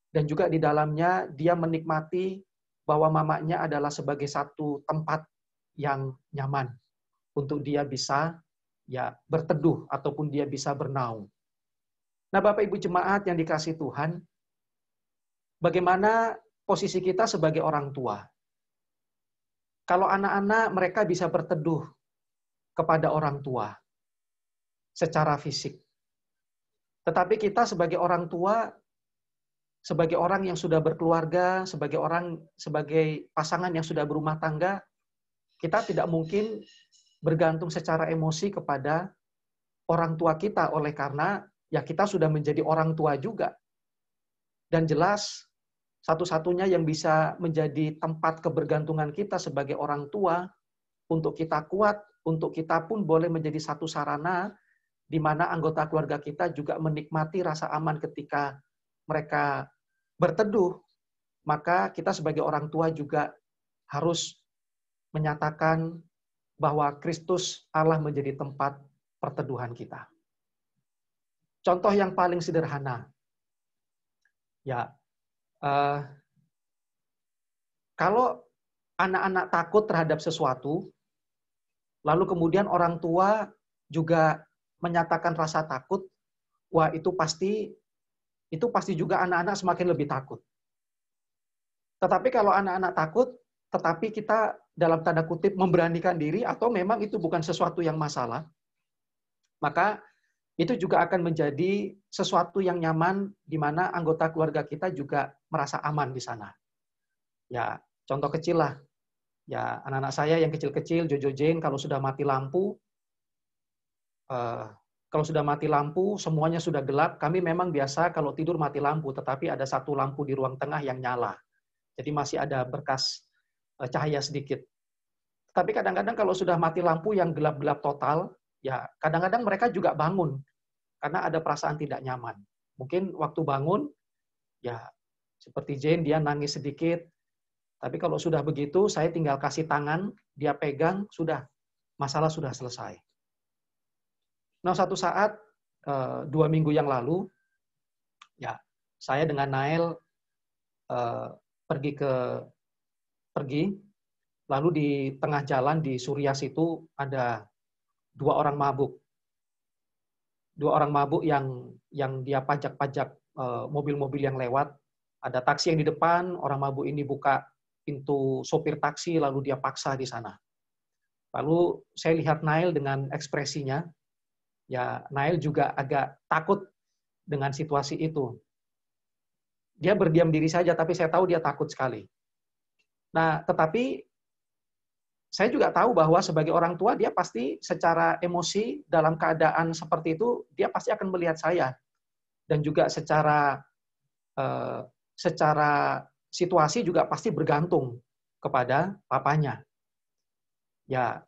dan juga di dalamnya dia menikmati bahwa mamanya adalah sebagai satu tempat yang nyaman untuk dia bisa ya berteduh ataupun dia bisa bernaung. Nah, Bapak Ibu jemaat yang dikasihi Tuhan, bagaimana posisi kita sebagai orang tua? Kalau anak-anak mereka bisa berteduh kepada orang tua secara fisik. Tetapi kita sebagai orang tua, sebagai orang yang sudah berkeluarga, sebagai pasangan yang sudah berumah tangga, kita tidak mungkin bergantung secara emosi kepada orang tua kita oleh karena ya kita sudah menjadi orang tua juga. Dan jelas satu-satunya yang bisa menjadi tempat kebergantungan kita sebagai orang tua untuk kita kuat, untuk kita pun boleh menjadi satu sarana di mana anggota keluarga kita juga menikmati rasa aman ketika mereka berteduh, maka kita sebagai orang tua juga harus menyatakan bahwa Kristus Allah menjadi tempat perteduhan kita. Contoh yang paling sederhana, ya, kalau anak-anak takut terhadap sesuatu, lalu kemudian orang tua juga menyatakan rasa takut, wah itu pasti juga anak-anak semakin lebih takut. Tetapi kalau anak-anak takut, tetapi kita dalam tanda kutip memberanikan diri atau memang itu bukan sesuatu yang masalah, maka itu juga akan menjadi sesuatu yang nyaman di mana anggota keluarga kita juga merasa aman di sana. Ya, contoh kecil lah. Ya, anak-anak saya yang kecil-kecil, Jojo Jane, kalau sudah mati lampu, semuanya sudah gelap. Kami memang biasa kalau tidur mati lampu, tetapi ada satu lampu di ruang tengah yang nyala. Jadi masih ada berkas cahaya sedikit. Tapi kadang-kadang kalau sudah mati lampu yang gelap-gelap total, ya kadang-kadang mereka juga bangun karena ada perasaan tidak nyaman. Mungkin waktu bangun, ya seperti Jane, dia nangis sedikit. Tapi kalau sudah begitu, saya tinggal kasih tangan, dia pegang, sudah, masalah sudah selesai. Nah, satu saat, 2 minggu yang lalu, ya saya dengan Nael pergi, lalu di tengah jalan di Suryas itu ada 2 orang mabuk. 2 orang mabuk yang dia pajak-pajak mobil-mobil yang lewat. Ada taksi yang di depan, orang mabuk ini buka pintu sopir taksi, lalu dia paksa di sana. Lalu saya lihat Nael dengan ekspresinya, ya Nael juga agak takut dengan situasi itu. Dia berdiam diri saja, tapi saya tahu dia takut sekali. Nah, tetapi saya juga tahu bahwa sebagai orang tua, dia pasti secara emosi dalam keadaan seperti itu, dia pasti akan melihat saya. Dan juga secara situasi juga pasti bergantung kepada papanya. Ya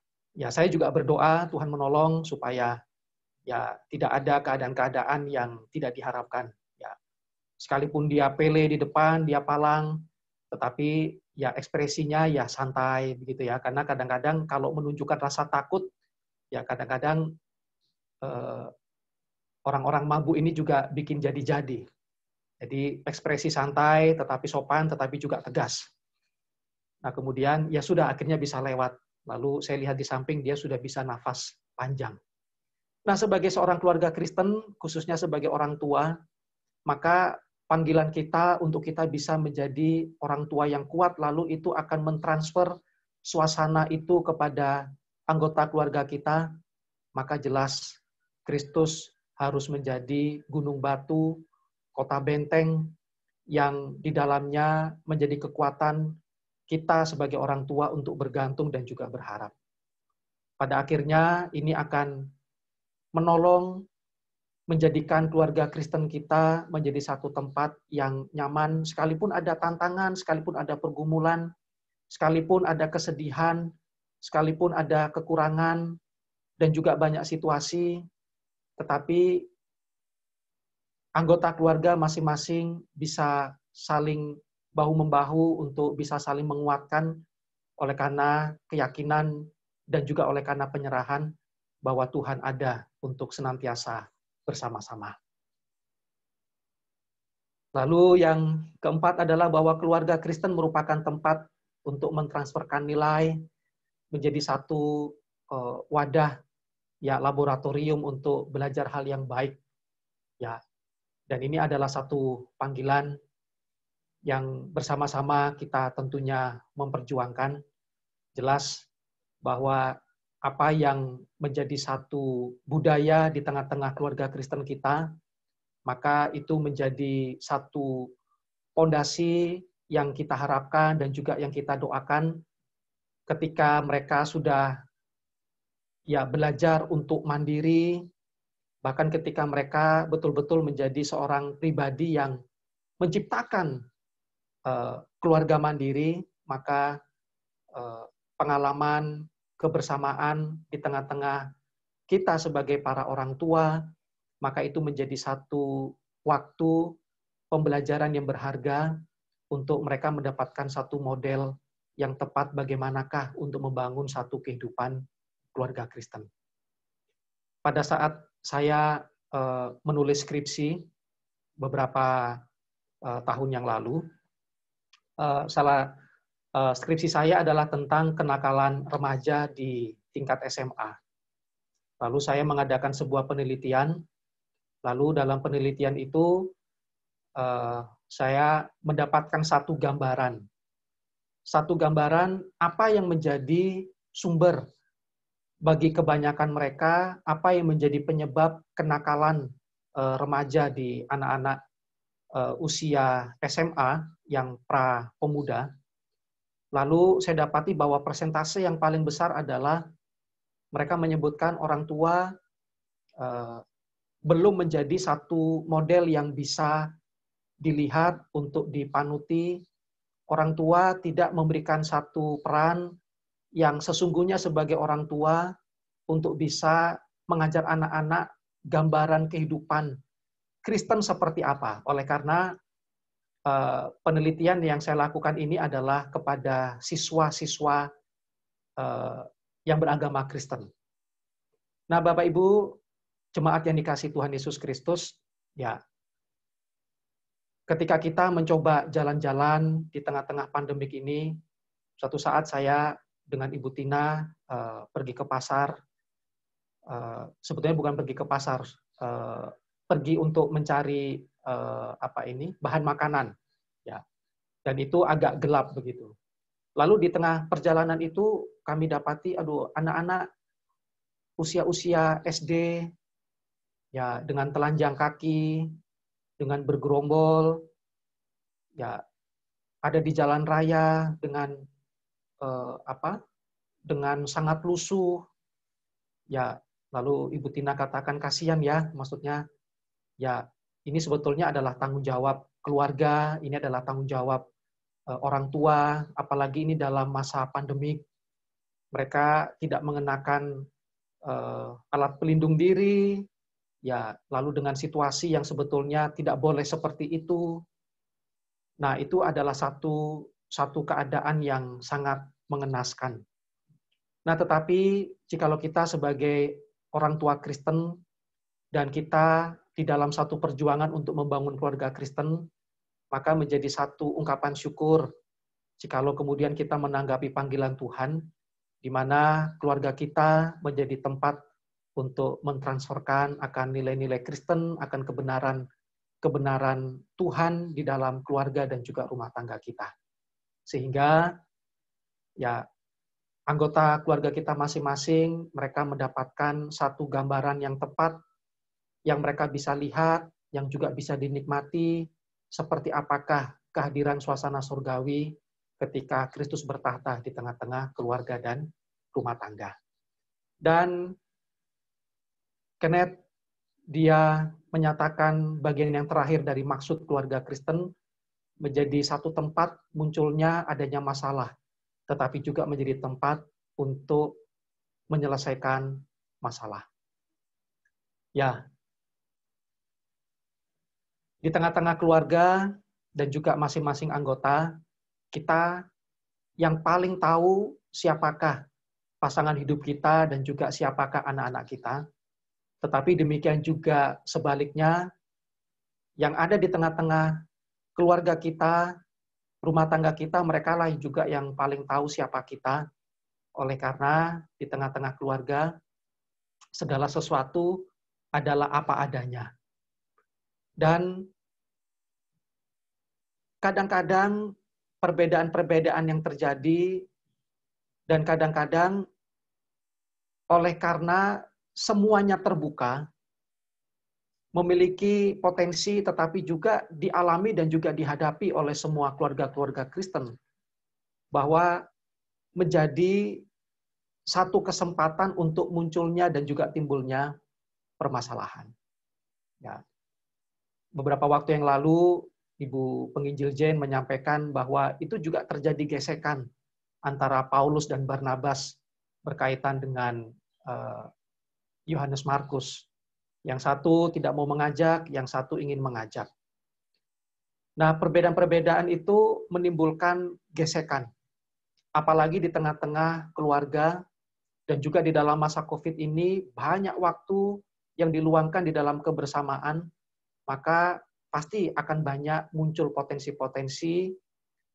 saya juga berdoa Tuhan menolong supaya ya tidak ada keadaan-keadaan yang tidak diharapkan. Ya, sekalipun dia pele di depan, dia palang, tetapi ya ekspresinya ya santai begitu ya. Karena kadang-kadang kalau menunjukkan rasa takut, ya kadang-kadang orang-orang mabuk ini juga bikin jadi-jadi. Jadi ekspresi santai, tetapi sopan, tetapi juga tegas. Nah kemudian ya sudah akhirnya bisa lewat. Lalu saya lihat di samping dia sudah bisa nafas panjang. Nah sebagai seorang keluarga Kristen, khususnya sebagai orang tua, maka panggilan kita untuk kita bisa menjadi orang tua yang kuat, lalu itu akan mentransfer suasana itu kepada anggota keluarga kita, maka jelas Kristus harus menjadi gunung batu, kota benteng yang di dalamnya menjadi kekuatan kita sebagai orang tua untuk bergantung dan juga berharap. Pada akhirnya ini akan menolong menjadikan keluarga Kristen kita menjadi satu tempat yang nyaman, sekalipun ada tantangan, sekalipun ada pergumulan, sekalipun ada kesedihan, sekalipun ada kekurangan, dan juga banyak situasi, tetapi anggota keluarga masing-masing bisa saling bahu-membahu untuk bisa saling menguatkan oleh karena keyakinan dan juga oleh karena penyerahan bahwa Tuhan ada untuk senantiasa bersama-sama. Lalu yang keempat adalah bahwa keluarga Kristen merupakan tempat untuk mentransferkan nilai menjadi satu wadah ya laboratorium untuk belajar hal yang baik. Ya. Dan ini adalah satu panggilan yang bersama-sama kita tentunya memperjuangkan. Jelas bahwa apa yang menjadi satu budaya di tengah-tengah keluarga Kristen kita, maka itu menjadi satu fondasi yang kita harapkan dan juga yang kita doakan ketika mereka sudah ya belajar untuk mandiri, bahkan ketika mereka betul-betul menjadi seorang pribadi yang menciptakan keluarga mandiri, maka pengalaman kebersamaan di tengah-tengah kita sebagai para orang tua, maka itu menjadi satu waktu pembelajaran yang berharga untuk mereka mendapatkan satu model yang tepat bagaimanakah untuk membangun satu kehidupan keluarga Kristen. Pada saat saya menulis skripsi beberapa tahun yang lalu, skripsi saya adalah tentang kenakalan remaja di tingkat SMA. Lalu saya mengadakan sebuah penelitian, lalu dalam penelitian itu saya mendapatkan satu gambaran apa yang menjadi sumber bagi kebanyakan mereka, apa yang menjadi penyebab kenakalan remaja di anak-anak usia SMA yang pra-pemuda. Lalu saya dapati bahwa persentase yang paling besar adalah mereka menyebutkan orang tua belum menjadi satu model yang bisa dilihat untuk dipanuti. Orang tua tidak memberikan satu peran yang sesungguhnya sebagai orang tua untuk bisa mengajar anak-anak gambaran kehidupan Kristen seperti apa. Oleh karena penelitian yang saya lakukan ini adalah kepada siswa-siswa yang beragama Kristen. Nah, Bapak Ibu, jemaat yang dikasihi Tuhan Yesus Kristus, ya, ketika kita mencoba jalan-jalan di tengah-tengah pandemik ini, suatu saat saya dengan Ibu Tina pergi ke pasar. Sebetulnya bukan pergi ke pasar, pergi untuk mencari bahan makanan, ya. Dan itu agak gelap begitu. Lalu di tengah perjalanan itu kami dapati, anak-anak usia-usia SD, ya, dengan telanjang kaki, dengan bergerombol, ya, ada di jalan raya dengan dengan sangat lusuh, ya. Lalu Ibu Tina katakan kasihan ya, maksudnya ya ini sebetulnya adalah tanggung jawab keluarga, ini adalah tanggung jawab orang tua, apalagi ini dalam masa pandemik. Mereka tidak mengenakan alat pelindung diri, ya, lalu dengan situasi yang sebetulnya tidak boleh seperti itu. Nah, itu adalah satu keadaan yang sangat mengenaskan. Nah, tetapi jikalau kita sebagai orang tua Kristen dan kita di dalam satu perjuangan untuk membangun keluarga Kristen, maka menjadi satu ungkapan syukur jikalau kemudian kita menanggapi panggilan Tuhan, di mana keluarga kita menjadi tempat untuk mentransferkan akan nilai-nilai Kristen, akan kebenaran Tuhan di dalam keluarga dan juga rumah tangga kita. Sehingga ya anggota keluarga kita masing-masing, mereka mendapatkan satu gambaran yang tepat, yang mereka bisa lihat, yang juga bisa dinikmati, seperti apakah kehadiran suasana surgawi ketika Kristus bertahta di tengah-tengah keluarga dan rumah tangga. Dan Kenneth, dia menyatakan bagian yang terakhir dari maksud keluarga Kristen menjadi satu tempat munculnya adanya masalah, tetapi juga menjadi tempat untuk menyelesaikan masalah. Ya, di tengah-tengah keluarga dan juga masing-masing anggota, kita yang paling tahu siapakah pasangan hidup kita dan juga siapakah anak-anak kita. Tetapi demikian juga sebaliknya, yang ada di tengah-tengah keluarga kita, rumah tangga kita, mereka lah juga yang paling tahu siapa kita. Oleh karena di tengah-tengah keluarga, segala sesuatu adalah apa adanya. Dan kadang-kadang perbedaan-perbedaan yang terjadi, dan kadang-kadang oleh karena semuanya terbuka, memiliki potensi tetapi juga dialami dan juga dihadapi oleh semua keluarga-keluarga Kristen, bahwa menjadi satu kesempatan untuk munculnya dan juga timbulnya permasalahan. Ya. Beberapa waktu yang lalu, Ibu Penginjil Jane menyampaikan bahwa itu juga terjadi gesekan antara Paulus dan Barnabas berkaitan dengan Yohanes Markus. Yang satu tidak mau mengajak, yang satu ingin mengajak. Nah, perbedaan-perbedaan itu menimbulkan gesekan. Apalagi di tengah-tengah keluarga dan juga di dalam masa COVID ini, banyak waktu yang diluangkan di dalam kebersamaan, maka pasti akan banyak muncul potensi-potensi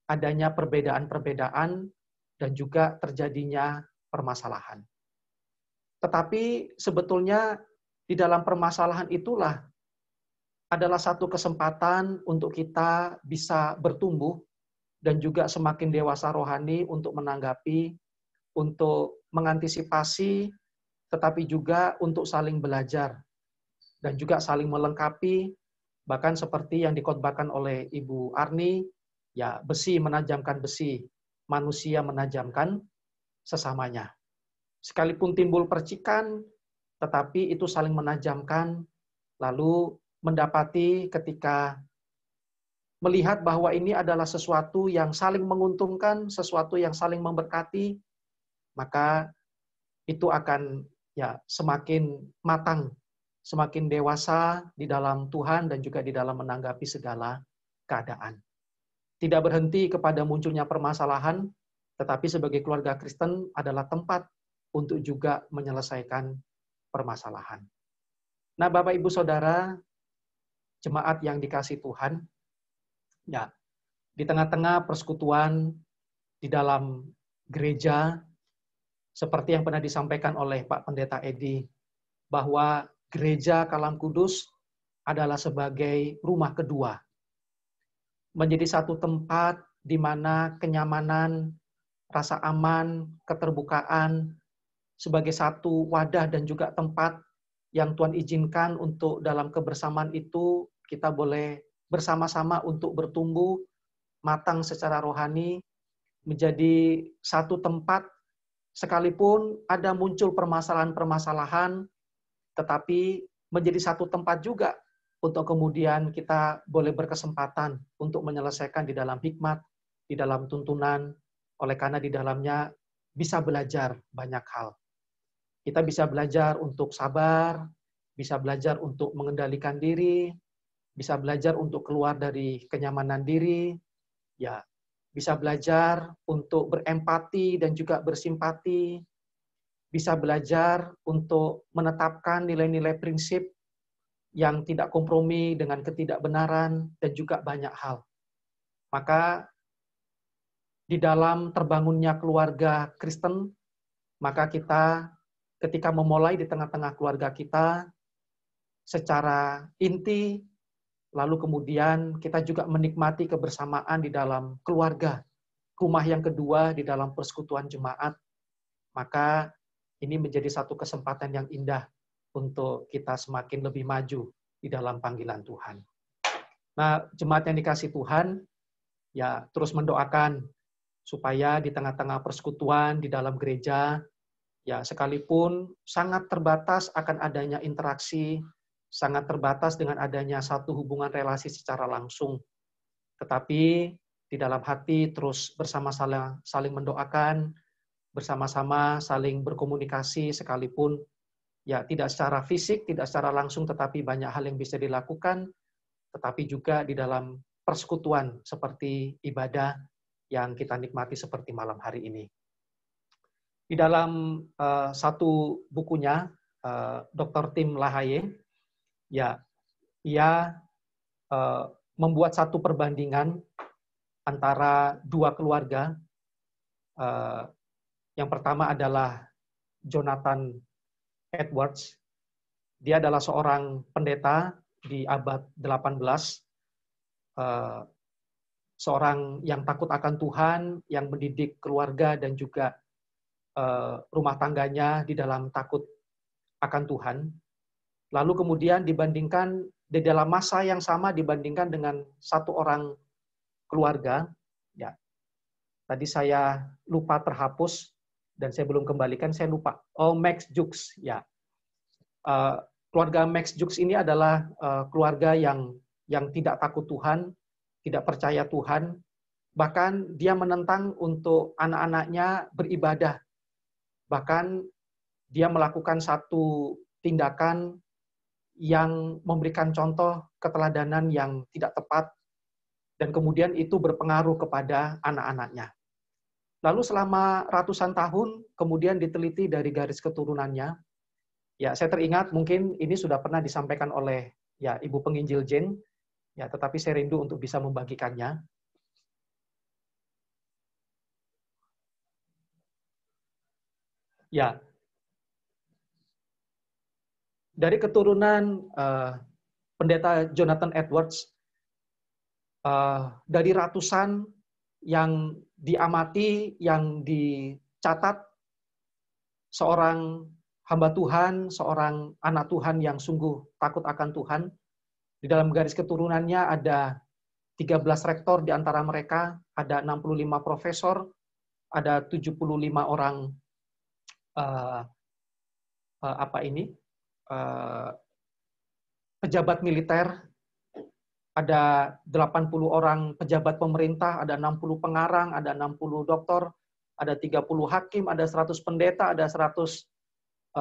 adanya perbedaan-perbedaan dan juga terjadinya permasalahan. Tetapi sebetulnya di dalam permasalahan itulah adalah satu kesempatan untuk kita bisa bertumbuh dan juga semakin dewasa rohani untuk menanggapi, untuk mengantisipasi, tetapi juga untuk saling belajar dan juga saling melengkapi, bahkan seperti yang dikhotbahkan oleh Ibu Arni, ya besi menajamkan besi, manusia menajamkan sesamanya. Sekalipun timbul percikan, tetapi itu saling menajamkan, lalu mendapati ketika melihat bahwa ini adalah sesuatu yang saling menguntungkan, sesuatu yang saling memberkati, maka itu akan ya semakin matang, semakin dewasa di dalam Tuhan dan juga di dalam menanggapi segala keadaan. Tidak berhenti kepada munculnya permasalahan, tetapi sebagai keluarga Kristen adalah tempat untuk juga menyelesaikan permasalahan. Nah, Bapak Ibu Saudara, jemaat yang dikasihi Tuhan, ya, di tengah-tengah persekutuan di dalam gereja, seperti yang pernah disampaikan oleh Pak Pendeta Edi, bahwa gereja Kalam Kudus adalah sebagai rumah kedua. Menjadi satu tempat di mana kenyamanan, rasa aman, keterbukaan, sebagai satu wadah dan juga tempat yang Tuhan izinkan untuk dalam kebersamaan itu kita boleh bersama-sama untuk bertumbuh, matang secara rohani, menjadi satu tempat sekalipun ada muncul permasalahan-permasalahan, tetapi menjadi satu tempat juga untuk kemudian kita boleh berkesempatan untuk menyelesaikan di dalam hikmat, di dalam tuntunan, oleh karena di dalamnya bisa belajar banyak hal. Kita bisa belajar untuk sabar, bisa belajar untuk mengendalikan diri, bisa belajar untuk keluar dari kenyamanan diri, ya, bisa belajar untuk berempati dan juga bersimpati, bisa belajar untuk menetapkan nilai-nilai prinsip yang tidak kompromi dengan ketidakbenaran, dan juga banyak hal. Maka di dalam terbangunnya keluarga Kristen, maka kita ketika memulai di tengah-tengah keluarga kita secara inti, lalu kemudian kita juga menikmati kebersamaan di dalam keluarga, rumah yang kedua di dalam persekutuan jemaat, maka ini menjadi satu kesempatan yang indah untuk kita semakin lebih maju di dalam panggilan Tuhan. Nah, jemaat yang dikasihi Tuhan, ya terus mendoakan supaya di tengah-tengah persekutuan di dalam gereja, ya sekalipun sangat terbatas akan adanya interaksi, sangat terbatas dengan adanya satu hubungan relasi secara langsung. Tetapi di dalam hati terus bersama-sama saling mendoakan, bersama-sama saling berkomunikasi sekalipun ya tidak secara fisik, tidak secara langsung, tetapi banyak hal yang bisa dilakukan, tetapi juga di dalam persekutuan seperti ibadah yang kita nikmati seperti malam hari ini. Di dalam satu bukunya, Dr. Tim LaHaye, ya, ia membuat satu perbandingan antara dua keluarga. Yang pertama adalah Jonathan Edwards. Dia adalah seorang pendeta di abad 18, seorang yang takut akan Tuhan, yang mendidik keluarga dan juga rumah tangganya di dalam takut akan Tuhan. Lalu kemudian dibandingkan di dalam masa yang sama dibandingkan dengan satu orang keluarga, ya. Tadi saya lupa terhapus dan saya belum kembalikan, saya lupa. Oh, Max Jukes, ya. Keluarga Max Jukes ini adalah keluarga yang tidak takut Tuhan, tidak percaya Tuhan, bahkan dia menentang untuk anak-anaknya beribadah. Bahkan dia melakukan satu tindakan yang memberikan contoh keteladanan yang tidak tepat, dan kemudian itu berpengaruh kepada anak-anaknya. Lalu selama ratusan tahun, kemudian diteliti dari garis keturunannya. Ya, saya teringat mungkin ini sudah pernah disampaikan oleh ya Ibu Penginjil Jane, ya, tetapi saya rindu untuk bisa membagikannya. Ya, dari keturunan Pendeta Jonathan Edwards, dari ratusan yang diamati, yang dicatat, seorang hamba Tuhan, seorang anak Tuhan yang sungguh takut akan Tuhan. Di dalam garis keturunannya ada 13 rektor di antara mereka, ada 65 profesor, ada 75 orang pejabat militer, ada 80 orang pejabat pemerintah, ada 60 pengarang, ada 60 doktor, ada 30 hakim, ada 100 pendeta, ada 100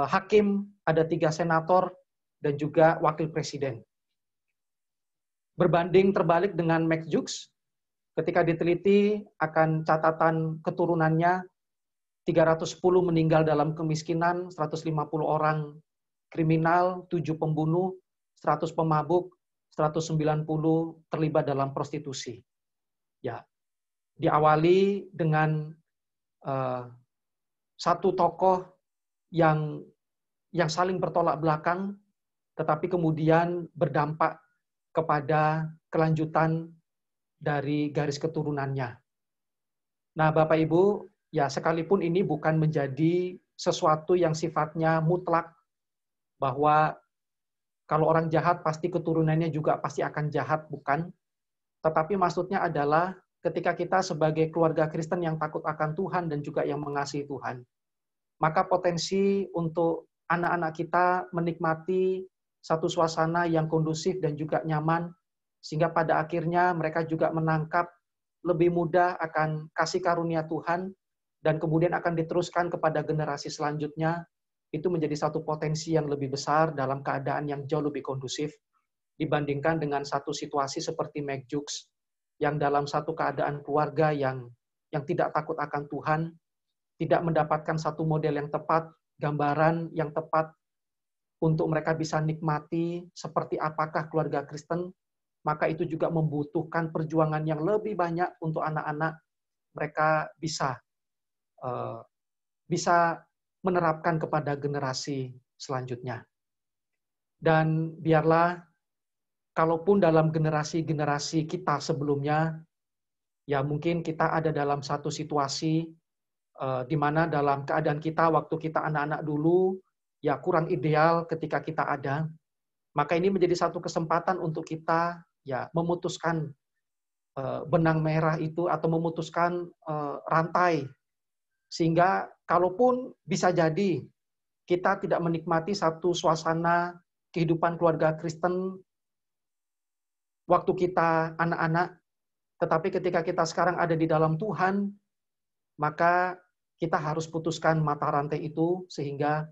hakim, ada 3 senator, dan juga wakil presiden. Berbanding terbalik dengan Max Jukes, ketika diteliti akan catatan keturunannya, 310 meninggal dalam kemiskinan, 150 orang kriminal, 7 pembunuh, 100 pemabuk, 190 terlibat dalam prostitusi. Ya, diawali dengan satu tokoh yang saling bertolak belakang, tetapi kemudian berdampak kepada kelanjutan dari garis keturunannya. Nah, Bapak Ibu, ya sekalipun ini bukan menjadi sesuatu yang sifatnya mutlak, bahwa kalau orang jahat pasti keturunannya juga pasti akan jahat, bukan. Tetapi maksudnya adalah ketika kita sebagai keluarga Kristen yang takut akan Tuhan dan juga yang mengasihi Tuhan, maka potensi untuk anak-anak kita menikmati satu suasana yang kondusif dan juga nyaman, sehingga pada akhirnya mereka juga menangkap lebih mudah akan kasih karunia Tuhan, dan kemudian akan diteruskan kepada generasi selanjutnya, itu menjadi satu potensi yang lebih besar dalam keadaan yang jauh lebih kondusif, dibandingkan dengan satu situasi seperti Max Jukes, yang dalam satu keadaan keluarga yang tidak takut akan Tuhan, tidak mendapatkan satu model yang tepat, gambaran yang tepat, untuk mereka bisa nikmati seperti apakah keluarga Kristen, maka itu juga membutuhkan perjuangan yang lebih banyak untuk anak-anak mereka bisa menerapkan kepada generasi selanjutnya. Dan biarlah, kalaupun dalam generasi-generasi kita sebelumnya, ya mungkin kita ada dalam satu situasi di mana dalam keadaan kita waktu kita anak-anak dulu, ya kurang ideal ketika kita ada, maka ini menjadi satu kesempatan untuk kita ya memutuskan benang merah itu, atau memutuskan rantai, sehingga kalaupun bisa jadi kita tidak menikmati satu suasana kehidupan keluarga Kristen waktu kita anak-anak, tetapi ketika kita sekarang ada di dalam Tuhan, maka kita harus putuskan mata rantai itu, sehingga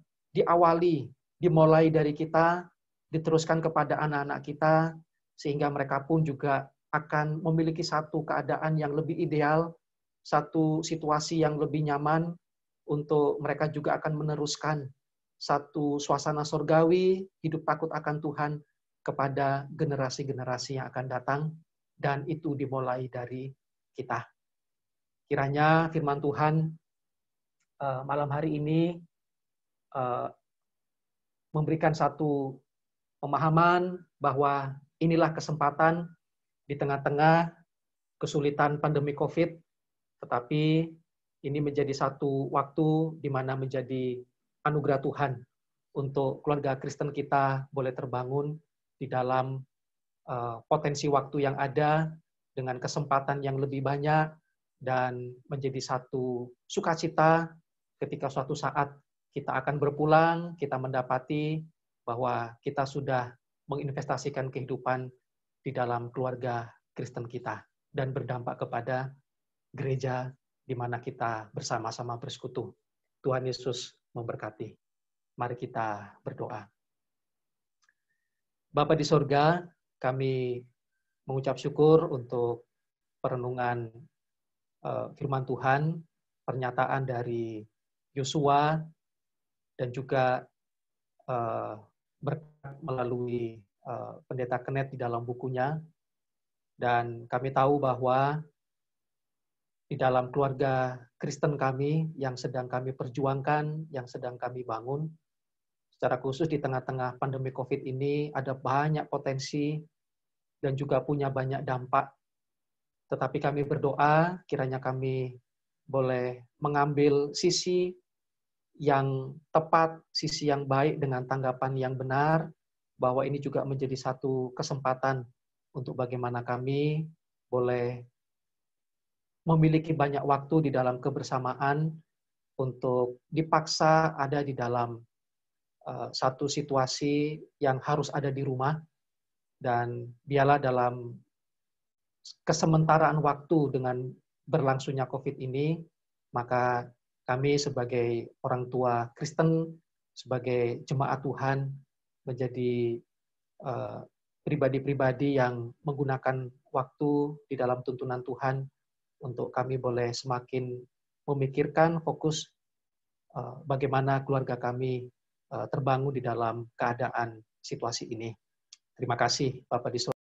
dimulai dari kita, diteruskan kepada anak-anak kita, sehingga mereka pun juga akan memiliki satu keadaan yang lebih ideal, satu situasi yang lebih nyaman, untuk mereka juga akan meneruskan satu suasana surgawi, hidup takut akan Tuhan kepada generasi-generasi yang akan datang, dan itu dimulai dari kita. Kiranya firman Tuhan malam hari ini memberikan satu pemahaman bahwa inilah kesempatan di tengah-tengah kesulitan pandemi COVID, tetapi ini menjadi satu waktu di mana menjadi anugerah Tuhan untuk keluarga Kristen kita boleh terbangun di dalam potensi waktu yang ada, dengan kesempatan yang lebih banyak, dan menjadi satu sukacita ketika suatu saat kita akan berpulang, kita mendapati bahwa kita sudah menginvestasikan kehidupan di dalam keluarga Kristen kita, dan berdampak kepada gereja di mana kita bersama-sama bersekutu. Tuhan Yesus memberkati. Mari kita berdoa. Bapa di sorga, kami mengucap syukur untuk perenungan firman Tuhan, pernyataan dari Yosua, dan juga berkat melalui Pendeta Kenneth di dalam bukunya. Dan kami tahu bahwa di dalam keluarga Kristen kami yang sedang kami perjuangkan, yang sedang kami bangun, secara khusus di tengah-tengah pandemi COVID ini ada banyak potensi dan juga punya banyak dampak. Tetapi kami berdoa kiranya kami boleh mengambil sisi yang tepat, sisi yang baik dengan tanggapan yang benar, bahwa ini juga menjadi satu kesempatan untuk bagaimana kami boleh memiliki banyak waktu di dalam kebersamaan untuk dipaksa ada di dalam satu situasi yang harus ada di rumah, dan biarlah dalam kesementaraan waktu dengan berlangsungnya COVID ini, maka kami sebagai orang tua Kristen, sebagai jemaat Tuhan, menjadi pribadi-pribadi yang menggunakan waktu di dalam tuntunan Tuhan untuk kami boleh semakin memikirkan fokus bagaimana keluarga kami terbangun di dalam keadaan situasi ini. Terima kasih, Bapak di surga.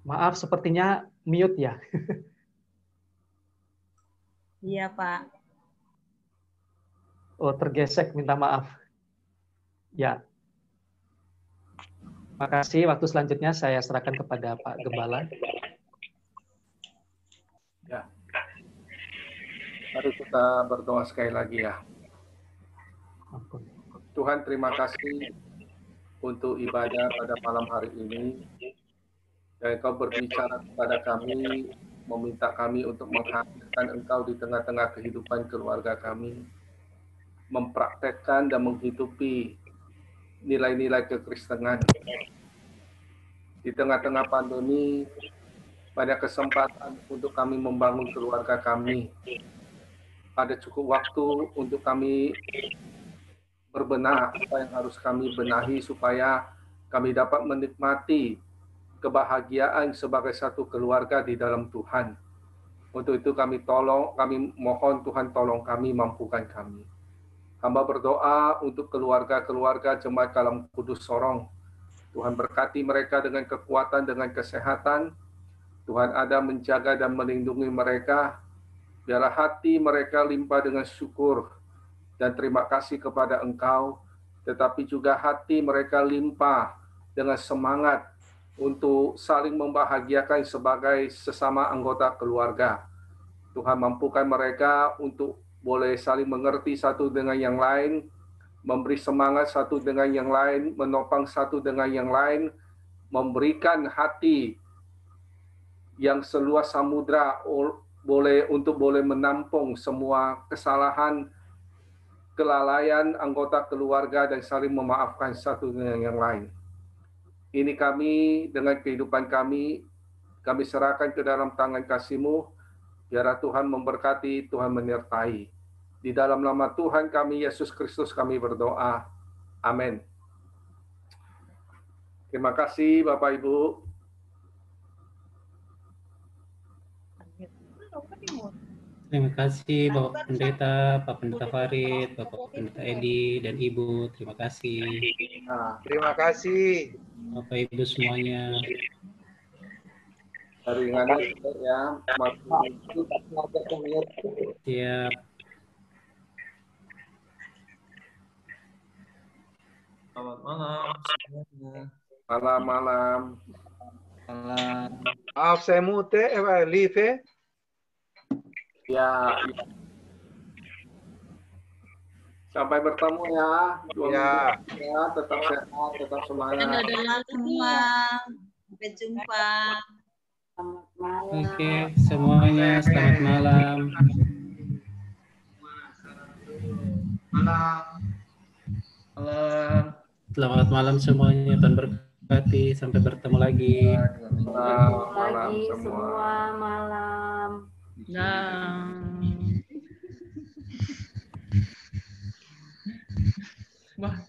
Maaf, sepertinya mute ya. Iya, Pak. Oh, tergesek, minta maaf. Ya. Terima kasih. Waktu selanjutnya saya serahkan kepada Pak Gembala. Ya. Mari kita berdoa sekali lagi ya. Ampun. Tuhan, terima kasih untuk ibadah pada malam hari ini. Dan Engkau berbicara kepada kami, meminta kami untuk menghadirkan Engkau di tengah-tengah kehidupan keluarga kami, mempraktekkan dan menghidupi nilai-nilai kekristenan. Di tengah-tengah pandemi, banyak kesempatan untuk kami membangun keluarga kami. Ada cukup waktu untuk kami berbenah apa yang harus kami benahi supaya kami dapat menikmati kebahagiaan sebagai satu keluarga di dalam Tuhan. Untuk itu kami mohon Tuhan tolong kami, mampukan kami. Hamba berdoa untuk keluarga-keluarga Jemaat Kalam Kudus Sorong. Tuhan berkati mereka dengan kekuatan, dengan kesehatan. Tuhan ada menjaga dan melindungi mereka. Biarlah hati mereka limpah dengan syukur dan terima kasih kepada Engkau. Tetapi juga hati mereka limpah dengan semangat untuk saling membahagiakan sebagai sesama anggota keluarga. Tuhan mampukan mereka untuk boleh saling mengerti satu dengan yang lain, memberi semangat satu dengan yang lain, menopang satu dengan yang lain, memberikan hati yang seluas samudra boleh menampung semua kesalahan, kelalaian anggota keluarga dan saling memaafkan satu dengan yang lain. Ini kami dengan kehidupan kami serahkan ke dalam tangan kasih-Mu. Biarlah Tuhan memberkati, Tuhan menyertai. Di dalam nama Tuhan kami, Yesus Kristus, kami berdoa. Amin. Terima kasih Bapak Ibu. Terima kasih Bapak Pendeta, Pak Pendeta Farid, Bapak Pendeta Edi, dan Ibu. Terima kasih. Terima kasih. Bapak Ibu semuanya. Ringan ya. Siap. Selamat malam semuanya. Malam-malam. Maaf saya mute, live. Ya. Sampai bertemu ya. Ya. Ya, tetap sehat, tetap semangat. Dadah semua. Sampai jumpa. Selamat malam. Oke, semuanya selamat malam. Malam. Selamat malam semuanya, Tuhan berkati. Sampai bertemu lagi. Lagi semua malam. Wah.